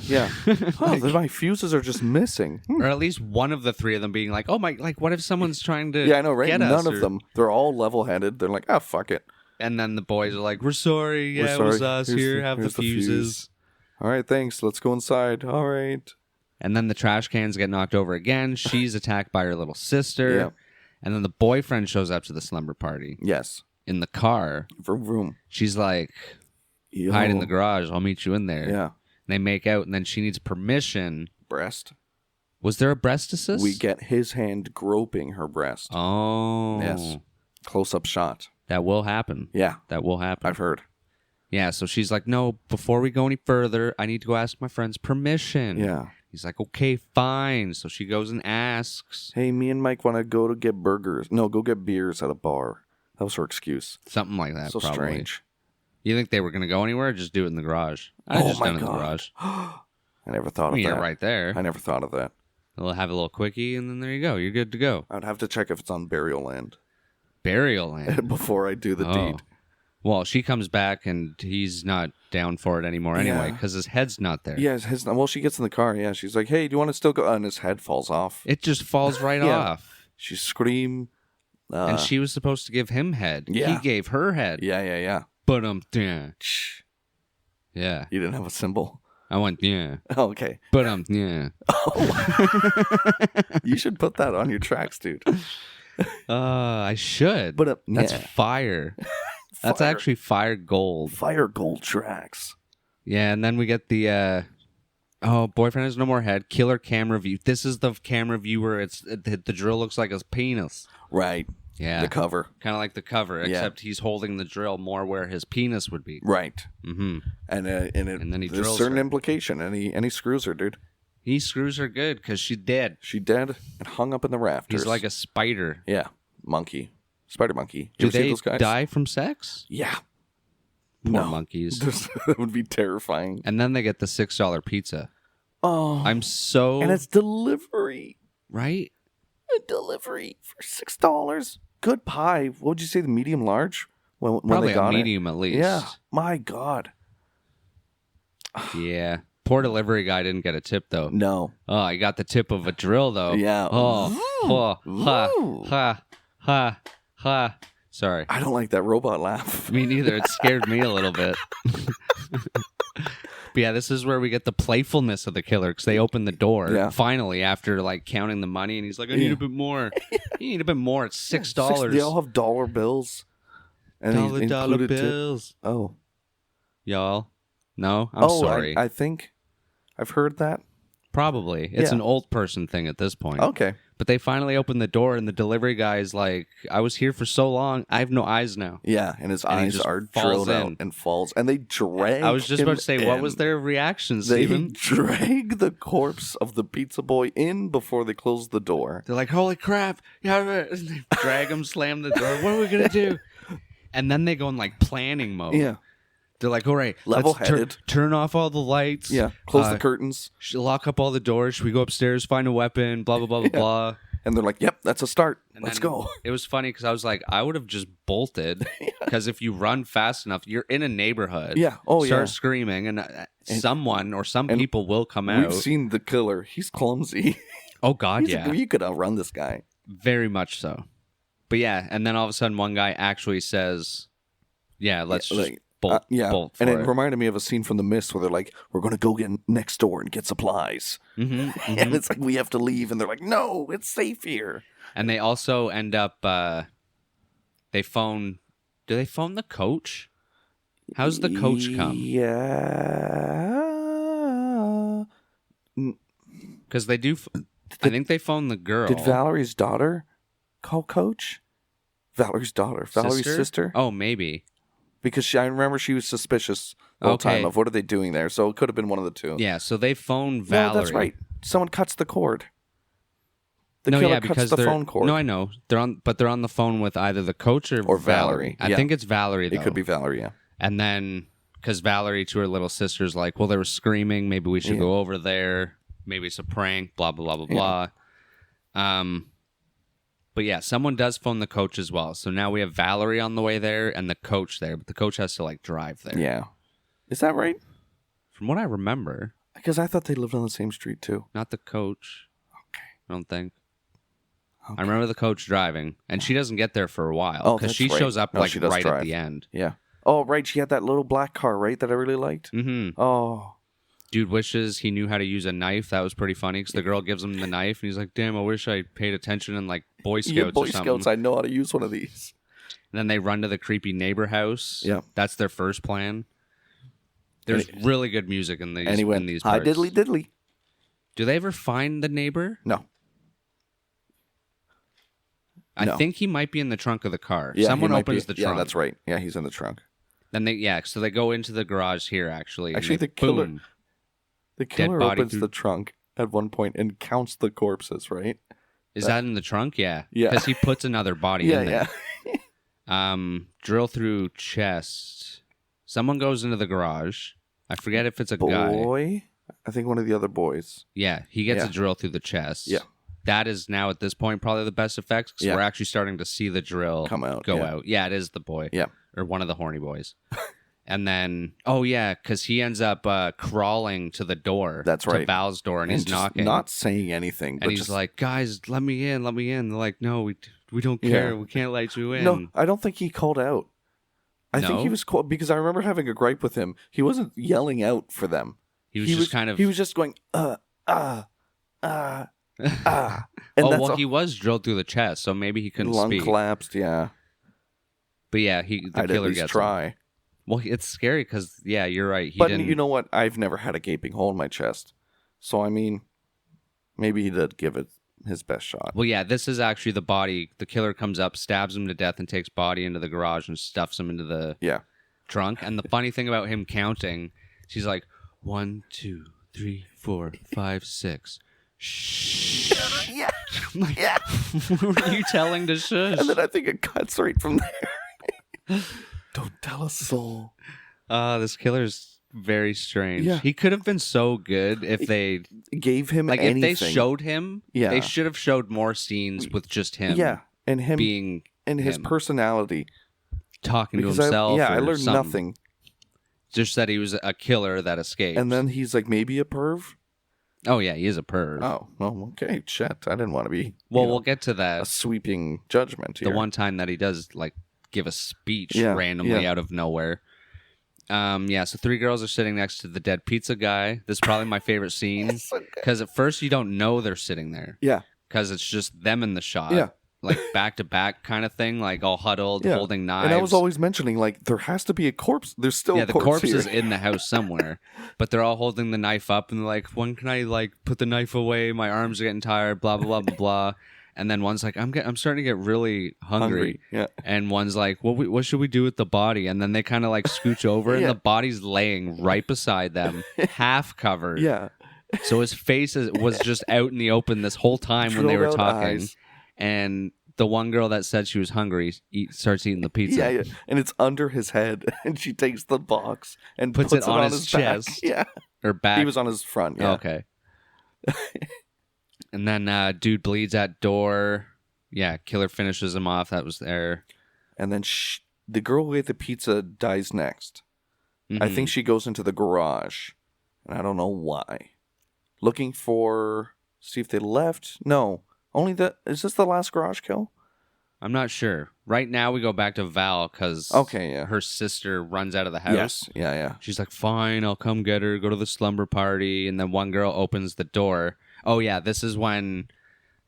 My fuses are just missing. Or at least one of the three of them being like, "Oh my, like, what if someone's trying to Yeah, I know, right? get None us?" of them. They're all level-headed. They're like, fuck it. And then the boys are like, "We're sorry. Yeah, it was us. Have the fuses. All right, thanks. Let's go inside. All right." And then the trash cans get knocked over again. She's attacked by her little sister. Yeah. And then the boyfriend shows up to the slumber party. Yes. In the car. Vroom, vroom. She's like, "Hide in the garage. I'll meet you in there." Yeah. And they make out, and then she needs permission. Breast. Was there a breast assist? We get his hand groping her breast. Oh. Yes. Close-up shot. That will happen. Yeah. That will happen. I've heard. Yeah, so she's like, "No, before we go any further, I need to go ask my friend's permission." Yeah. He's like, "Okay, fine." So she goes and asks. "Hey, me and Mike want to go to get burgers. No, go get beers at a bar." That was her excuse. Something like that, so probably. Strange. You think they were going to go anywhere or just do it in the garage? I just done it in the garage. I never thought of that. You're right there. I never thought of that. They'll have a little quickie, and then there you go. You're good to go. I'd have to check if it's on burial land. Burial land? Before I do the deed. Well, she comes back, and he's not down for it anymore anyway, because his head's not there. Yeah, well, she gets in the car, yeah. She's like, "Hey, do you want to still go?" And his head falls off. It just falls right off. She screamed. And she was supposed to give him head. Yeah. He gave her head. Yeah. But yeah. You didn't have a symbol. I went, yeah. Oh, okay. But yeah. You should put that on your tracks, dude. I should. But that's fire. That's actually fire gold. Fire gold tracks. Yeah, and then we get the boyfriend has no more head. Killer camera view. This is the camera view where the drill looks like a penis. Right. Yeah. The cover. Kind of like the cover, except he's holding the drill more where his penis would be. Right. Mm-hmm. And then he there's a certain implication, and he screws her, dude. He screws her good because she's dead. She dead and hung up in the rafters. He's like a spider. Yeah. Monkey. Spider monkey. Do they die from sex? Yeah. Poor monkeys. That would be terrifying. And then they get the $6 pizza. Oh. I'm so... And it's delivery. Right? A delivery for $6. Good pie. What would you say, the medium large? When Probably they got a medium at least. Yeah. My God. Yeah. Poor delivery guy didn't get a tip, though. No. Oh, I got the tip of a drill, though. Yeah. Ha. Sorry. I don't like that robot laugh. Me neither. It scared me a little bit. But yeah, this is where we get the playfulness of the killer, because they open the door finally after like counting the money, and he's like, "I need a bit more." You need a bit more. It's $6. They all have dollar bills. And dollar bills. Oh, y'all. No, I'm sorry. I think I've heard that. Probably. It's an old person thing at this point. Okay. But they finally open the door, and the delivery guy is like, I was here for so long, I have no eyes now. Yeah, and his eyes just are falls drilled out in. and falls. And they drag I was just about to say, what was their reaction, They Steven? drag the corpse of the pizza boy in before they close the door. They're like, holy crap. Yeah, and they drag him, slam the door. What are we going to do? And then they go in like planning mode. Yeah. They're like, all right, Level-headed. Turn off all the lights. Yeah, close the curtains. Lock up all the doors. Should we go upstairs, find a weapon, blah, blah, blah, blah, blah. And they're like, yep, that's a start. And Let's then go. It was funny because I was like, I would have just bolted because if you run fast enough, you're in a neighborhood. Yeah. Oh, Start screaming, and someone or some people will come out. We've seen the killer. He's clumsy. Oh, God, yeah. You could outrun this guy. Very much so. But yeah, and then all of a sudden one guy actually says, yeah, let's just bolt for and it. it reminded me of a scene from The Mist where they're like, we're going to go get next door and get supplies. Mm-hmm. And it's like, we have to leave. And they're like, no, it's safe here. And they also end up, do they phone the coach? How's the coach come? Yeah. Because they do, I think they phone the girl. Did Valerie's daughter call coach? Valerie's daughter. Valerie's sister? Oh, maybe. Because I remember she was suspicious the whole time of what are they doing there. So it could have been one of the two. Yeah, so they phone Valerie. No, that's right. Someone cuts the cord. The killer cuts the phone cord. No, I know. They're on the phone with either the coach or Valerie. I think it's Valerie, though. It could be Valerie, yeah. And then, because Valerie to her little sister's like, well, they were screaming. Maybe we should go over there. Maybe it's a prank, blah, blah, blah, blah, blah. But yeah, someone does phone the coach as well. So now we have Valerie on the way there and the coach there. But the coach has to, like, drive there. Yeah. Is that right? From what I remember. Because I thought they lived on the same street, too. Not the coach. Okay. I don't think. Okay. I remember the coach driving, and she doesn't get there for a while because she shows up right at the end. Yeah. Oh, right. She had that little black car, right, that I really liked? Mm-hmm. Oh. Dude wishes he knew how to use a knife. That was pretty funny because the girl gives him the knife, and he's like, damn, I wish I paid attention in, like, Boy Scouts Boy or something. Scouts, I know how to use one of these. And then they run to the creepy neighbor house. Yeah. That's their first plan. There's really good music in these, in these hi, parts. diddly diddly. Do they ever find the neighbor? No. I think he might be in the trunk of the car. Yeah, Someone opens the trunk. Yeah, that's right. Yeah, he's in the trunk. Then so they go into the garage here, actually. Actually, the killer opens the trunk at one point and counts the corpses, right? Is that in the trunk? Yeah. Yeah. Because he puts another body in there. Yeah. Drill through chest. Someone goes into the garage. I forget if it's a guy. Boy? I think one of the other boys. Yeah, he gets a drill through the chest. Yeah. That is now at this point probably the best effects because we're actually starting to see the drill go out. Yeah, it is the boy. Yeah. Or one of the horny boys. And then, because he ends up crawling to the door. That's right. To Val's door, and he's knocking. Not saying anything. And he's like, guys, let me in, let me in. They're like, no, we don't care. We can't let you in. No, I don't think he called out. I think he was called because I remember having a gripe with him. He wasn't yelling out for them. He was just kind of... He was just going, And he was drilled through the chest, so maybe he couldn't lung speak. collapsed, yeah. But yeah, the I'd killer at least gets try. him. Well, it's scary because, yeah, you're right. But you know what? I've never had a gaping hole in my chest. So, I mean, maybe he did give it his best shot. Well, yeah, this is actually the body. The killer comes up, stabs him to death, and takes body into the garage and stuffs him into the trunk. And the funny thing about him counting, she's like, 1, 2, 3, 4, 5, 6. Shh. Yeah. I'm like, what are you telling to shush? And then I think it cuts right from there. Don't tell a soul. This killer's very strange. Yeah. He could have been so good if they gave him anything. If they showed him, they should have showed more scenes with just him. Yeah, and him being and his personality, talking to himself. I learned nothing. Just that he was a killer that escaped. And then he's like, maybe a perv. Oh yeah, he is a perv. Oh, well, okay, shit. I didn't want to be. Well, we'll get to that. A sweeping judgment here. The one time that he does give a speech randomly out of nowhere. So 3 girls are sitting next to the dead pizza guy. This is probably my favorite scene because at first you don't know they're sitting there. Yeah. Because it's just them in the shot. Yeah. like back to back kind of thing, like all huddled, holding knives. And I was always mentioning, like, there has to be a corpse. There's still a corpse the corpse here. is in the house somewhere, but they're all holding the knife up and they're like, when can I like put the knife away? My arms are getting tired, blah, blah, blah, blah, blah. And then one's like, I'm starting to get really hungry. Yeah. And one's like, what should we do with the body? And then they kind of like scooch over and the body's laying right beside them, half covered. Yeah. So his face was just out in the open this whole time when they were talking. Eyes. And the one girl that said she was hungry starts eating the pizza. Yeah. And it's under his head. And she takes the box and puts it on his chest. Back. Yeah. Or back. He was on his front. Yeah. Oh, okay. And then dude bleeds at door. Yeah, killer finishes him off. That was there. And then the girl who ate the pizza dies next. Mm-hmm. I think she goes into the garage. And I don't know why. Looking see if they left. No. Is this the last garage kill? I'm not sure. Right now we go back to Val because her sister runs out of the house. Yes. Yeah. She's like, fine, I'll come get her, go to the slumber party. And then one girl opens the door. Oh, yeah, this is when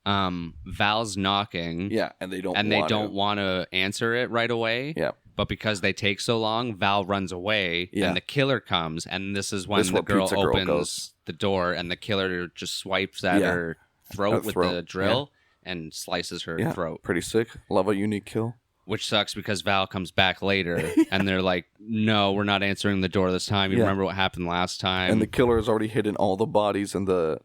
Val's knocking. Yeah, and they don't want to answer it right away. Yeah. But because they take so long, Val runs away, and the killer comes. And this is when the girl opens the door, and the killer just swipes at her throat with the drill and slices her throat. Pretty sick. Love a unique kill. Which sucks because Val comes back later, and they're like, no, we're not answering the door this time. You remember what happened last time? And the killer has already hidden all the bodies in the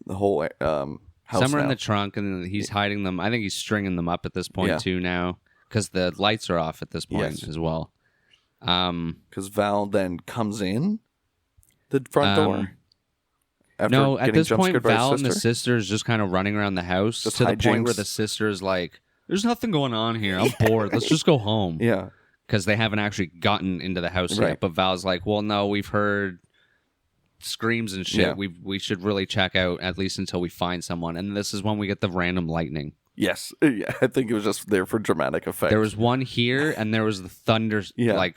whole house. Some are in the trunk, and he's hiding them. I think he's stringing them up at this point, too, now. Because the lights are off at this point as well. Because Val then comes in the front door. No, at this point, Val and the sister is just kind of running around the house to the point where the sister is like, there's nothing going on here. I'm bored. Let's just go home. Yeah. Because they haven't actually gotten into the house yet. But Val's like, well, no, we've heard screams and shit. Yeah. We should really check out at least until we find someone. And this is when we get the random lightning. Yes. Yeah, I think it was just there for dramatic effect. There was one here, and there was the thunder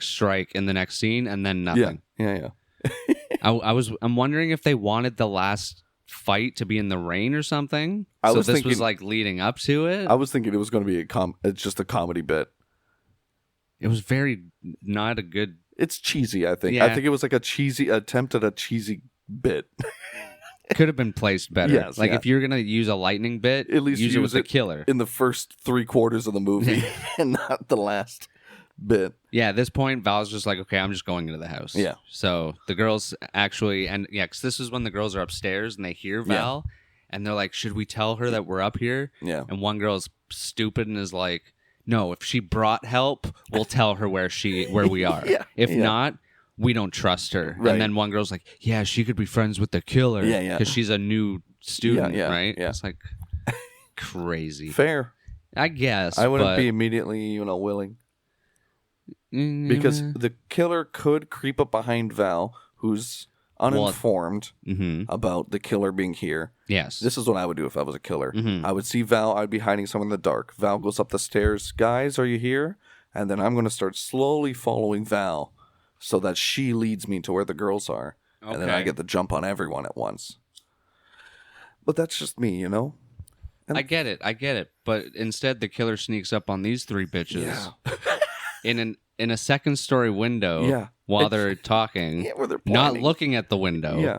strike in the next scene, and then nothing. Yeah. I'm wondering if they wanted the last fight to be in the rain or something. This was like leading up to it. I was thinking it was going to be it's just a comedy bit. It was very not a good. It's cheesy. I think. Yeah. I think it was like a cheesy attempt at a cheesy bit. Could have been placed better. Yes, if you're gonna use a lightning bit, at least use it with the killer in the first 3/4 of the movie, and not the last bit. Yeah, at this point, Val's just like, okay, I'm just going into the house. Yeah. So the girls actually, because this is when the girls are upstairs and they hear Val, and they're like, should we tell her that we're up here? Yeah. And one girl's stupid and is like, no, if she brought help, we'll tell her where we are. If not, we don't trust her. Right. And then one girl's like, yeah, she could be friends with the killer. Yeah. Because she's a new student, right? Yeah. It's like crazy. Fair. I guess. I wouldn't be immediately, willing. Because the killer could creep up behind Val, who's uninformed about the killer being here. Yes. This is what I would do if I was a killer. Mm-hmm. I would see Val. I'd be hiding somewhere in the dark. Val goes up the stairs. Guys, are you here? And then I'm going to start slowly following Val so that she leads me to where the girls are. Okay. And then I get the jump on everyone at once. But that's just me, And I get it. But instead, the killer sneaks up on these three bitches in a second-story window while they're talking, where they're not looking at the window. Yeah.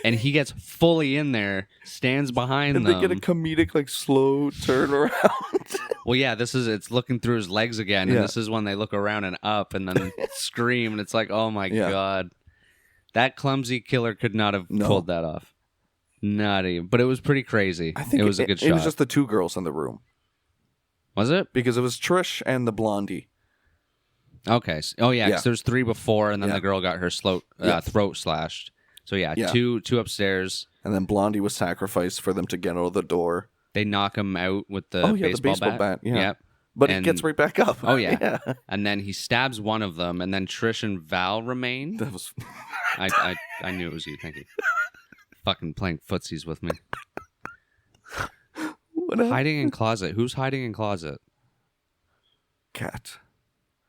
And he gets fully in there, stands behind them. And they get a comedic, slow turn around. Well, yeah, it's looking through his legs again, and this is when they look around and up and then scream, and it's like, oh my God. That clumsy killer could not have pulled that off. Not even. But it was pretty crazy. I think it was a good shot. It was just the two girls in the room. Was it? Because it was Trish and the blondie. Okay. Oh, yeah, because there's three before, and then the girl got her throat slashed. So, two upstairs. And then Blondie was sacrificed for them to get out of the door. They knock him out with the baseball bat. Yeah. Yep. But it gets right back up. Oh, yeah. And then he stabs one of them, and then Trish and Val remain. That was... I knew it was you. Thank you. Fucking playing footsies with me. Hiding in closet. Who's hiding in closet? Cat.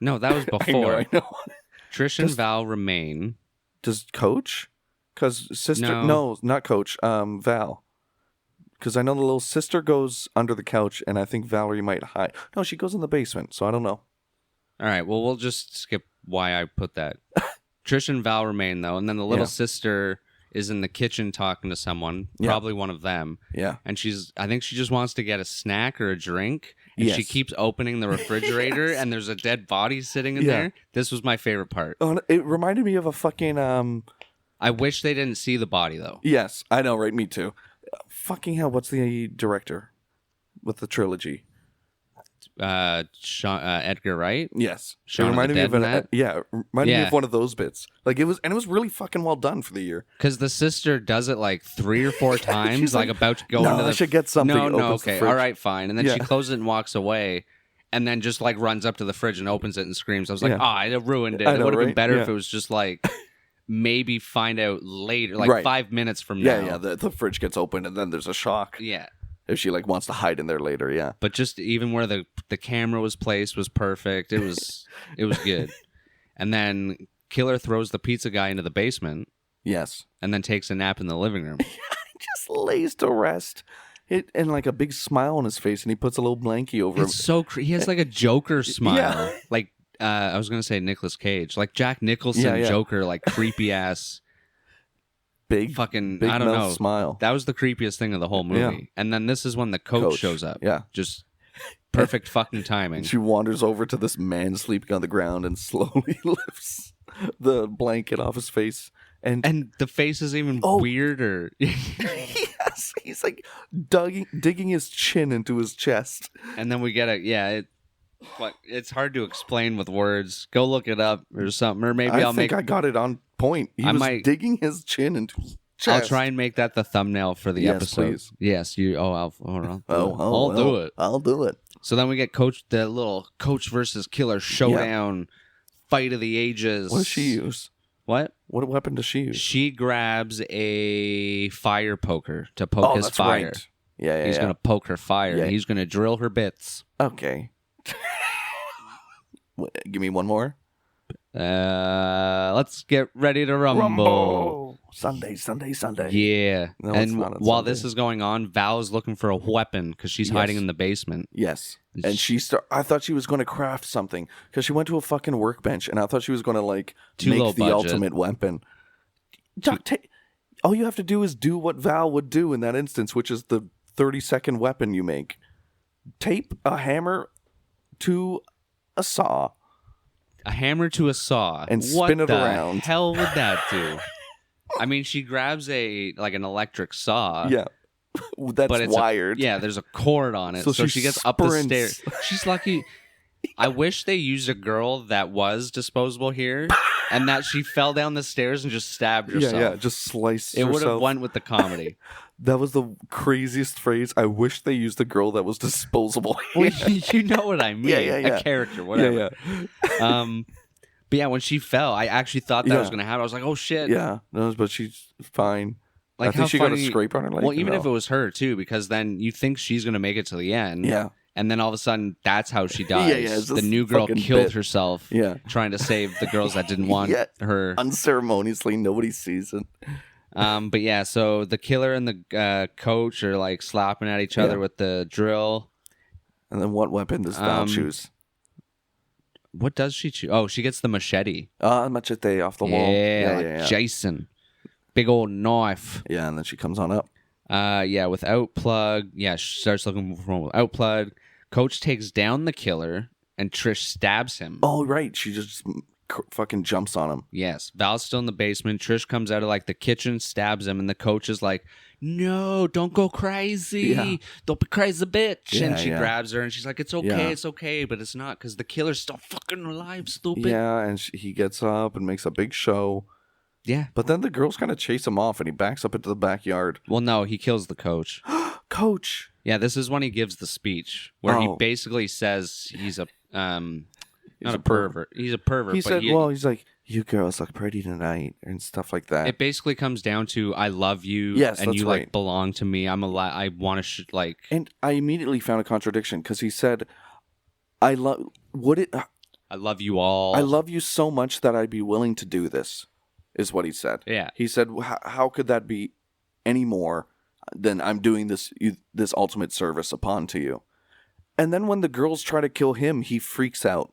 No, that was before. I know. Trish and Val remain. Does Coach? Because sister... No, not Coach. Val. Because I know the little sister goes under the couch, and I think Valerie might hide. No, she goes in the basement, so I don't know. All right, well, we'll just skip why I put that. Trish and Val remain, though, and then the little sister is in the kitchen talking to someone, probably one of them. Yeah. And I think she just wants to get a snack or a drink, and she keeps opening the refrigerator, and there's a dead body sitting in there. This was my favorite part. It reminded me of a fucking... I wish they didn't see the body, though. Yes, I know, right? Me too. Fucking hell, what's the director with the trilogy? Edgar Wright? Yes. Shaun reminded me of reminded me of one of those bits. Like it was really fucking well done for the year. Because the sister does it like 3 or 4 times, She's like about to go into the... I should get something. No, okay, all right, fine. And then she closes it and walks away, and then just like runs up to the fridge and opens it and screams. I was like, I ruined it. It would have been better if it was just like... Maybe find out later, like 5 minutes from now. Yeah, the fridge gets opened and then there's a shock. Yeah. If she like wants to hide in there later, yeah. But just even where the camera was placed was perfect. It was good. And then killer throws the pizza guy into the basement. Yes. And then takes a nap in the living room. He just lays to rest. And like a big smile on his face, and he puts a little blankie over him. It's so he has like a Joker smile. Yeah. Like I was gonna say Nicolas Cage, like Jack Nicholson Joker, like creepy ass, big I don't know smile. That was the creepiest thing of the whole movie. Yeah. And then this is when the coach shows up. Yeah, just perfect fucking timing. She wanders over to this man sleeping on the ground and slowly lifts the blanket off his face, and the face is even weirder. Yes, he's like digging his chin into his chest, and then we get But it's hard to explain with words. Go look it up or something, or maybe I got it on point. He was digging his chin into his chest. I'll try and make that the thumbnail for the episode. Please. Yes, you. I'll do it. I'll do it. So then we get the little coach versus killer showdown, fight of the ages. What does she use? What weapon does she use? She grabs a fire poker to poke his fire. Right. Yeah, he's gonna poke her fire. Yeah. And he's gonna drill her bits. Okay. Give me one more. Let's get ready to rumble. Sunday. Yeah. No, and while this is going on, Val is looking for a weapon because she's hiding in the basement. Yes. And I thought she was going to craft something because she went to a fucking workbench, and I thought she was going to like make the ultimate weapon. All you have to do is do what Val would do in that instance, which is the 30-second weapon you make. Tape a hammer to a saw. A hammer to a saw. And spin it around. What the hell would that do? I mean, she grabs an electric saw. Yeah. That's wired. There's a cord on it. So she gets up the stairs. She's lucky. I wish they used a girl that was disposable here and that she fell down the stairs and just stabbed herself. Yeah, just sliced herself. It would have went with the comedy. That was the craziest phrase. I wish they used a girl that was disposable. Well, you know what I mean. Yeah. A character, whatever. Yeah. But yeah, when she fell, I actually thought that was going to happen. I was like, oh, shit. Yeah, no, but she's fine. Like, I think she got a scrape on her leg. Well, even if it was her, too, because then you think she's going to make it to the end. Yeah. And then all of a sudden, that's how she dies. The new girl killed herself trying to save the girls that didn't want her. Unceremoniously, nobody sees it. But yeah, so the killer and the coach are like slapping at each other with the drill. And then what weapon does Val choose? What does she choose? Oh, she gets the machete. Machete off the wall. Yeah. Jason. Big old knife. Yeah, and then she comes on up. Without plug. Yeah, she starts looking for one without plug. Coach takes down the killer, and Trish stabs him. Oh, right. She just fucking jumps on him. Yes. Val's still in the basement. Trish comes out of like the kitchen, stabs him, and the coach is like, no, don't go crazy. Yeah. Don't be crazy, bitch. And she grabs her, and she's like, it's okay, but it's not because the killer's still fucking alive, stupid. Yeah, and he gets up and makes a big show. Yeah. But then the girls kind of chase him off, and he backs up into the backyard. Well, no, he kills the coach. Coach! Yeah, this is when he gives the speech, where he basically says he's a... Not a pervert. He's a pervert. He's like, you girls look pretty tonight, and stuff like that. It basically comes down to, I love you, and you like belong to me. I want to like. And I immediately found a contradiction because he said, I love you all. I love you so much that I'd be willing to do this, is what he said. Yeah. He said, how could that be any more? then I'm doing this ultimate service upon to you. And then when the girls try to kill him, he freaks out.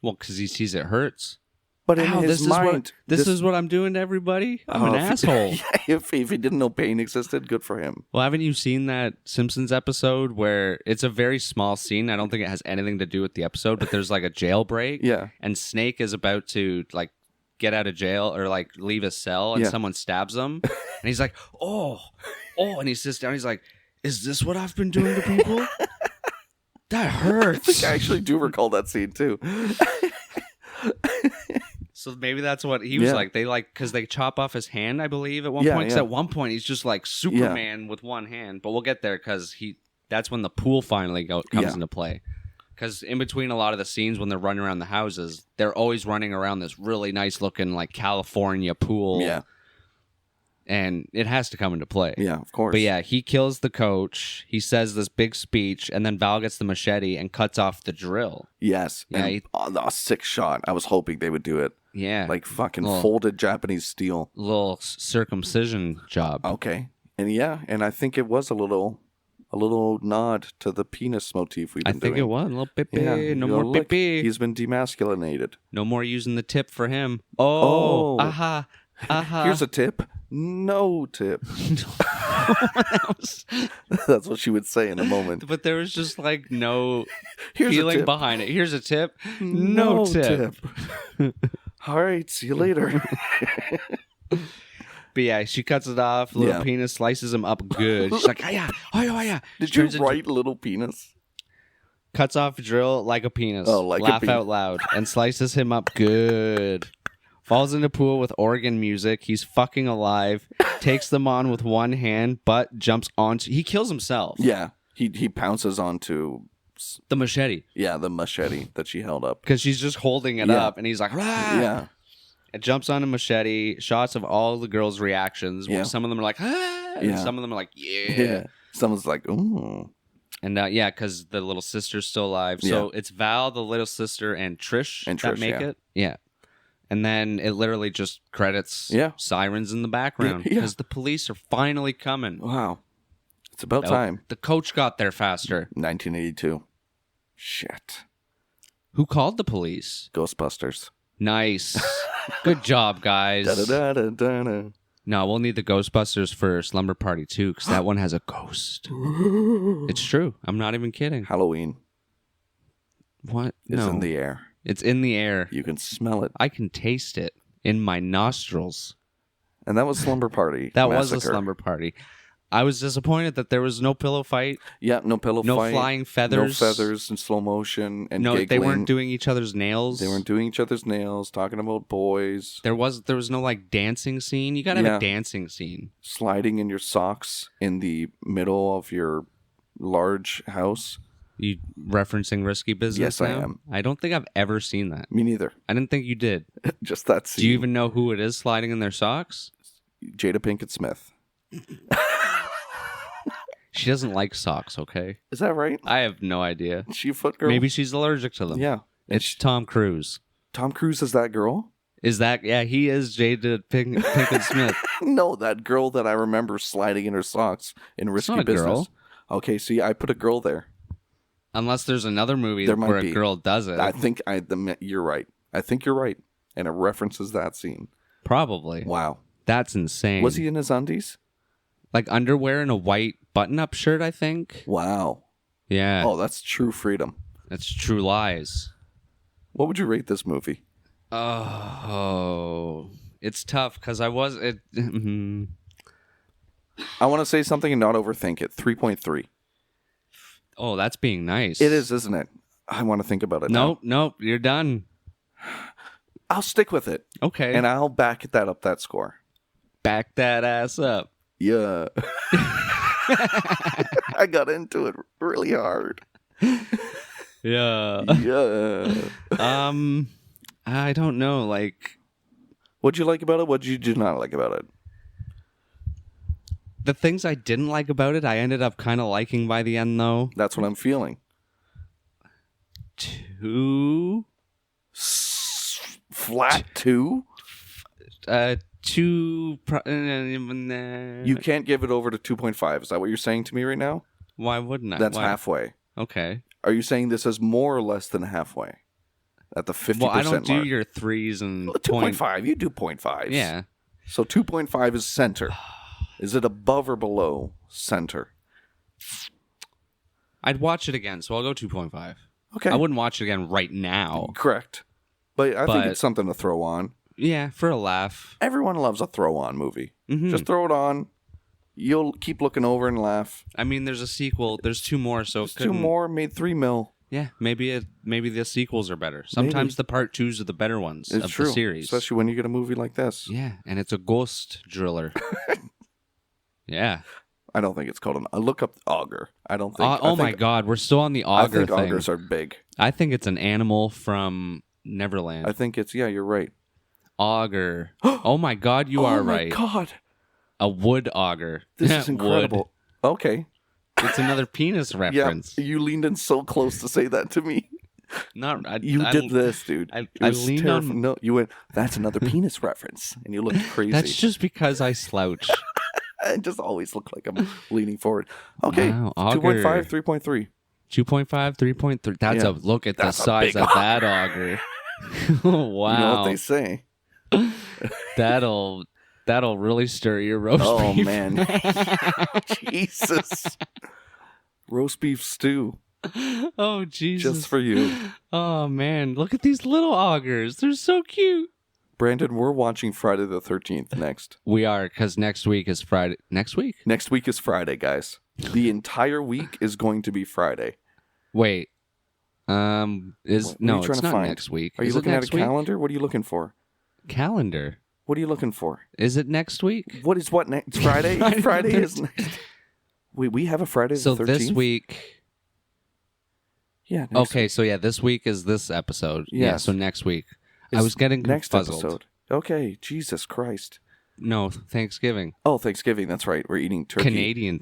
Well, because he sees it hurts. But in his mind... This is what I'm doing to everybody? I'm an asshole. Yeah, if he didn't know pain existed, good for him. Well, haven't you seen that Simpsons episode where it's a very small scene? I don't think it has anything to do with the episode, but there's like a jailbreak. Yeah. And Snake is about to like get out of jail or like leave his cell, and someone stabs him. And he's like, oh. And he sits down. He's like, is this what I've been doing to people? That hurts. I think I actually do recall that scene too. So maybe that's what he was like. They because they chop off his hand, I believe, at one point. Because at one point he's just like Superman with one hand. But we'll get there because that's when the pool finally comes into play. Because in between a lot of the scenes when they're running around the houses, they're always running around this really nice looking like California pool. Yeah. And it has to come into play. Yeah, of course. But yeah, he kills the coach. He says this big speech, and then Val gets the machete and cuts off the drill. Yes. Yeah, a sick shot. I was hoping they would do it. Yeah. Like fucking folded Japanese steel. Little circumcision job. Okay. And I think it was a little nod to the penis motif we've been doing. I think it was. A little pee-pee. Yeah, no more pee-pee. He's been demasculinated. No more using the tip for him. Oh. Aha. Here's a tip. No tip. That's what she would say in a moment. But there was just like no feeling behind it. Here's a tip. No tip. All right, see you later. But yeah, she cuts it off. Little penis slices him up good. She's like, yeah. Did you write little penis? Cuts off drill like a penis. Oh, like Laugh out loud. And slices him up good. Falls into pool with organ music. He's fucking alive. Takes them on with one hand, but jumps onto... He kills himself. Yeah. He pounces onto... The machete. Yeah, the machete that she held up. Because she's just holding it up, and he's like, "Rah!" Yeah. It jumps on a machete. Shots of all the girls' reactions. Yeah. Some of them are like, "Ah!" And some of them are like, yeah. Someone's like, ooh. And because the little sister's still alive. So it's Val, the little sister, and Trish that make it. Yeah. And then it literally just credits sirens in the background because the police are finally coming. Wow. It's about time. The coach got there faster. 1982. Shit. Who called the police? Ghostbusters. Nice. Good job, guys. Da-da-da-da-da. No, we'll need the Ghostbusters for Slumber Party 2 because that one has a ghost. It's true. I'm not even kidding. Halloween. What? It's in the air. It's in the air. You can smell it. I can taste it in my nostrils. And that was Slumber Party. That was a Slumber Party. I was disappointed that there was no pillow fight. Yeah, no pillow fight. No flying feathers. No feathers in slow motion and giggling. They weren't doing each other's nails. They weren't doing each other's nails, talking about boys. There was no like dancing scene. You gotta have a dancing scene. Sliding in your socks in the middle of your large house. You referencing Risky Business? Yes, now? I am. I don't think I've ever seen that. Me neither. I didn't think you did. Just that scene. Do you even know who it is sliding in their socks? Jada Pinkett Smith. She doesn't like socks, okay? Is that right? I have no idea. Is she a foot girl? Maybe she's allergic to them. Yeah. It's Tom Cruise. Tom Cruise is that girl? Is that... Yeah, he is Jada Pinkett Smith. No, that girl that I remember sliding in her socks in Risky Business. Girl. Okay, see, I put a girl there. Unless there's another movie where a girl does it. I think you're right. I think you're right. And it references that scene. Probably. Wow. That's insane. Was he in his undies? Like underwear and a white button-up shirt, I think. Wow. Yeah. Oh, that's true freedom. That's true lies. What would you rate this movie? Oh, it's tough because I was... I want to say something and not overthink it. 3.3. Oh, that's being nice. It is, isn't it? I want to think about it now. Nope, you're done. I'll stick with it. Okay. And I'll back that score. Back that ass up. Yeah. I got into it really hard. Yeah. Yeah. I don't know. Like, what'd you like about it? What'd you not like about it? The things I didn't like about it, I ended up kind of liking by the end, though. That's what I'm feeling. 2? Flat 2? 2. You can't give it over to 2.5. Is that what you're saying to me right now? Why wouldn't I? That's Why? halfway. Okay. Are you saying this is more or less than halfway? At the 50% Well, I don't do mark? your 3s and 2.5. You do 0.5s. Yeah. So 2.5 is center. Is it above or below center? I'd watch it again, so I'll go 2.5. Okay. I wouldn't watch it again right now. Correct. But I think it's something to throw on. Yeah, for a laugh. Everyone loves a throw-on movie. Mm-hmm. Just throw it on. You'll keep looking over and laugh. I mean, there's a sequel. There's 2 more, so There's 2 more, made $3 million. Yeah, maybe the sequels are better. Sometimes the part 2s are the better ones It's of true. the series. Especially when you get a movie like this. Yeah, and it's a ghost driller. Yeah. I don't think it's called an... look up auger. I don't think... my God, we're still on the auger I think thing. augers are big. I think it's an animal from Neverland. I think it's... Yeah, you're right. Auger. Oh my God, you are right. Oh my God. A wood auger. This is incredible. Okay. It's another penis reference. Yeah, you leaned in so close to say that to me. You did this, dude. I leaned on... No, you went, that's another penis reference. And you looked crazy. That's just because I slouch. I just always look like I'm leaning forward. Okay. Wow, 2.5, 3.3. 2.5, 3.3. That's Yeah. a look at That's the a size big of that auger. Wow. You know what they say. That'll really stir your roast Oh, beef. man. Jesus. Roast beef stew. Oh, Jesus. Just for you. Oh, man. Look at these little augers. They're so cute. Brandon, we're watching Friday the 13th next. We are, because next week is Friday. Next week? Next week is Friday, guys. The entire week is going to be Friday. Wait. No, it's not find? next week. Are you looking at a calendar? What are you looking for? Calendar? What are you looking for? Is it next week? What is what next? Friday? Friday is next. We have a Friday the 13th? So this week... Yeah. Okay, so yeah, this week is this episode. Yes. Yeah, so next week. I was getting next puzzled. episode. Okay, Jesus Christ. No, Thanksgiving. Oh, Thanksgiving. That's right. We're eating turkey. Canadian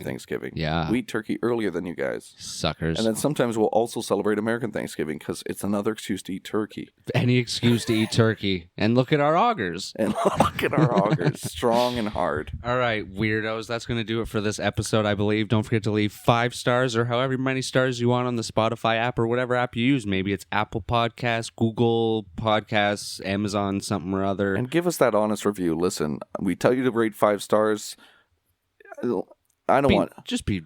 Thanksgiving. Yeah. We eat turkey earlier than you guys. Suckers. And then sometimes we'll also celebrate American Thanksgiving because it's another excuse to eat turkey. Any excuse to eat turkey. And look at our augers. And look at our augers. Strong and hard. All right, weirdos. That's going to do it for this episode, I believe. Don't forget to leave 5 stars or however many stars you want on the Spotify app or whatever app you use. Maybe it's Apple Podcasts, Google Podcasts, Amazon, something or other. And give us that honest review. Listen, we tell you to rate 5 stars. I don't want... Just be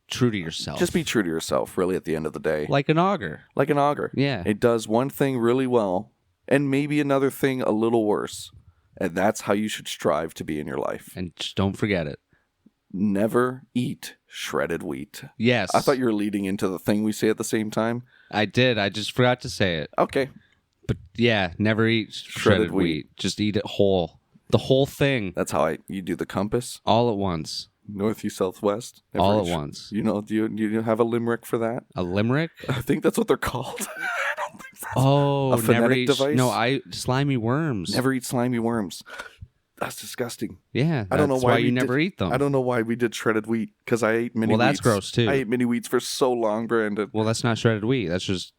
true to yourself. Just be true to yourself, really, at the end of the day. Like an auger. Like an auger. Yeah. It does one thing really well, and maybe another thing a little worse. And that's how you should strive to be in your life. And just don't forget it. Never eat shredded wheat. Yes. I thought you were leading into the thing we say at the same time. I did. I just forgot to say it. Okay. But yeah, never eat shredded wheat. Just eat it whole. The whole thing. That's how you do the compass. All at once. North, east, south, west. All at once. You know, do you have a limerick for that? A limerick? I think that's what they're called. I don't think that's a phonetic never eat, device. No, slimy worms. Never eat slimy worms. That's disgusting. Yeah, I don't know why you never eat them. I don't know why we did shredded wheat because I ate mini wheats. Well, that's gross too. I ate mini wheats for so long, Brandon. Well, that's not shredded wheat. That's just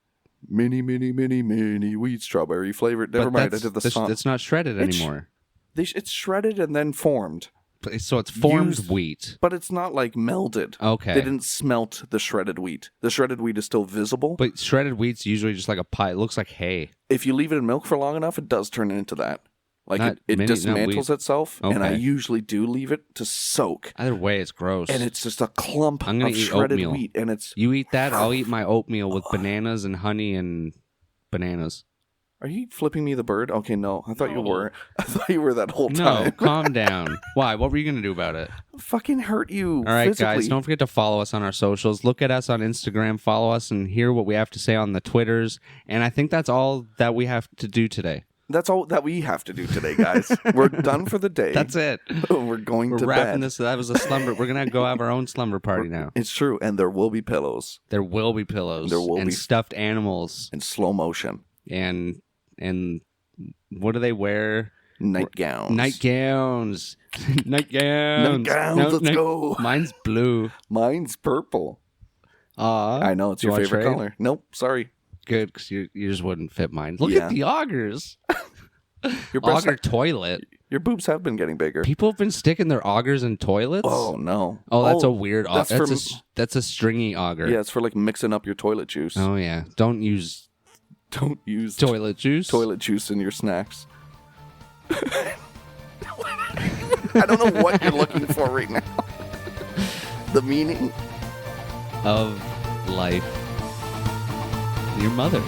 mini wheat, strawberry flavored. Never mind. I did the song. It's not shredded anymore. It's shredded and then formed. So it's formed wheat. But it's not like melded. Okay. They didn't smelt the shredded wheat. The shredded wheat is still visible. But shredded wheat's usually just like a pie. It looks like hay. If you leave it in milk for long enough, it does turn into that. Like it dismantles itself, okay. And I usually do leave it to soak. Either way, it's gross. And it's just a clump I'm gonna of eat shredded oatmeal. wheat. And it's... You eat that, I'll eat my oatmeal with bananas and honey and bananas. Are you flipping me the bird? Okay, no. I thought you were. I thought you were that whole time. No, calm down. Why? What were you going to do about it? Fucking hurt you. All right, physically. guys, don't forget to follow us on our socials. Look at us on Instagram. Follow us and hear what we have to say on the Twitters. And I think that's all that we have to do today. That's all that we have to do today, guys. We're done for the day. That's it. We're going to bed. We're wrapping this. That was a slumber. We're going to go have our own slumber party now. It's true. And there will be pillows. There will be pillows. There will and be stuffed animals. In slow motion. And what do they wear? Nightgowns. Nightgowns. Nightgowns. Let's go. Mine's blue. Mine's purple. I know. It's your favorite color. Nope. Sorry. Good, because yours wouldn't fit mine. Look at the augers. Your breasts, Auger toilet. your boobs have been getting bigger. People have been sticking their augers in toilets. Oh no! Oh, that's a weird. That's That's a stringy auger. Yeah, it's for like mixing up your toilet juice. Oh yeah. Don't use toilet juice. Toilet juice in your snacks. I don't know what you're looking for right now. The meaning of life. Your mother.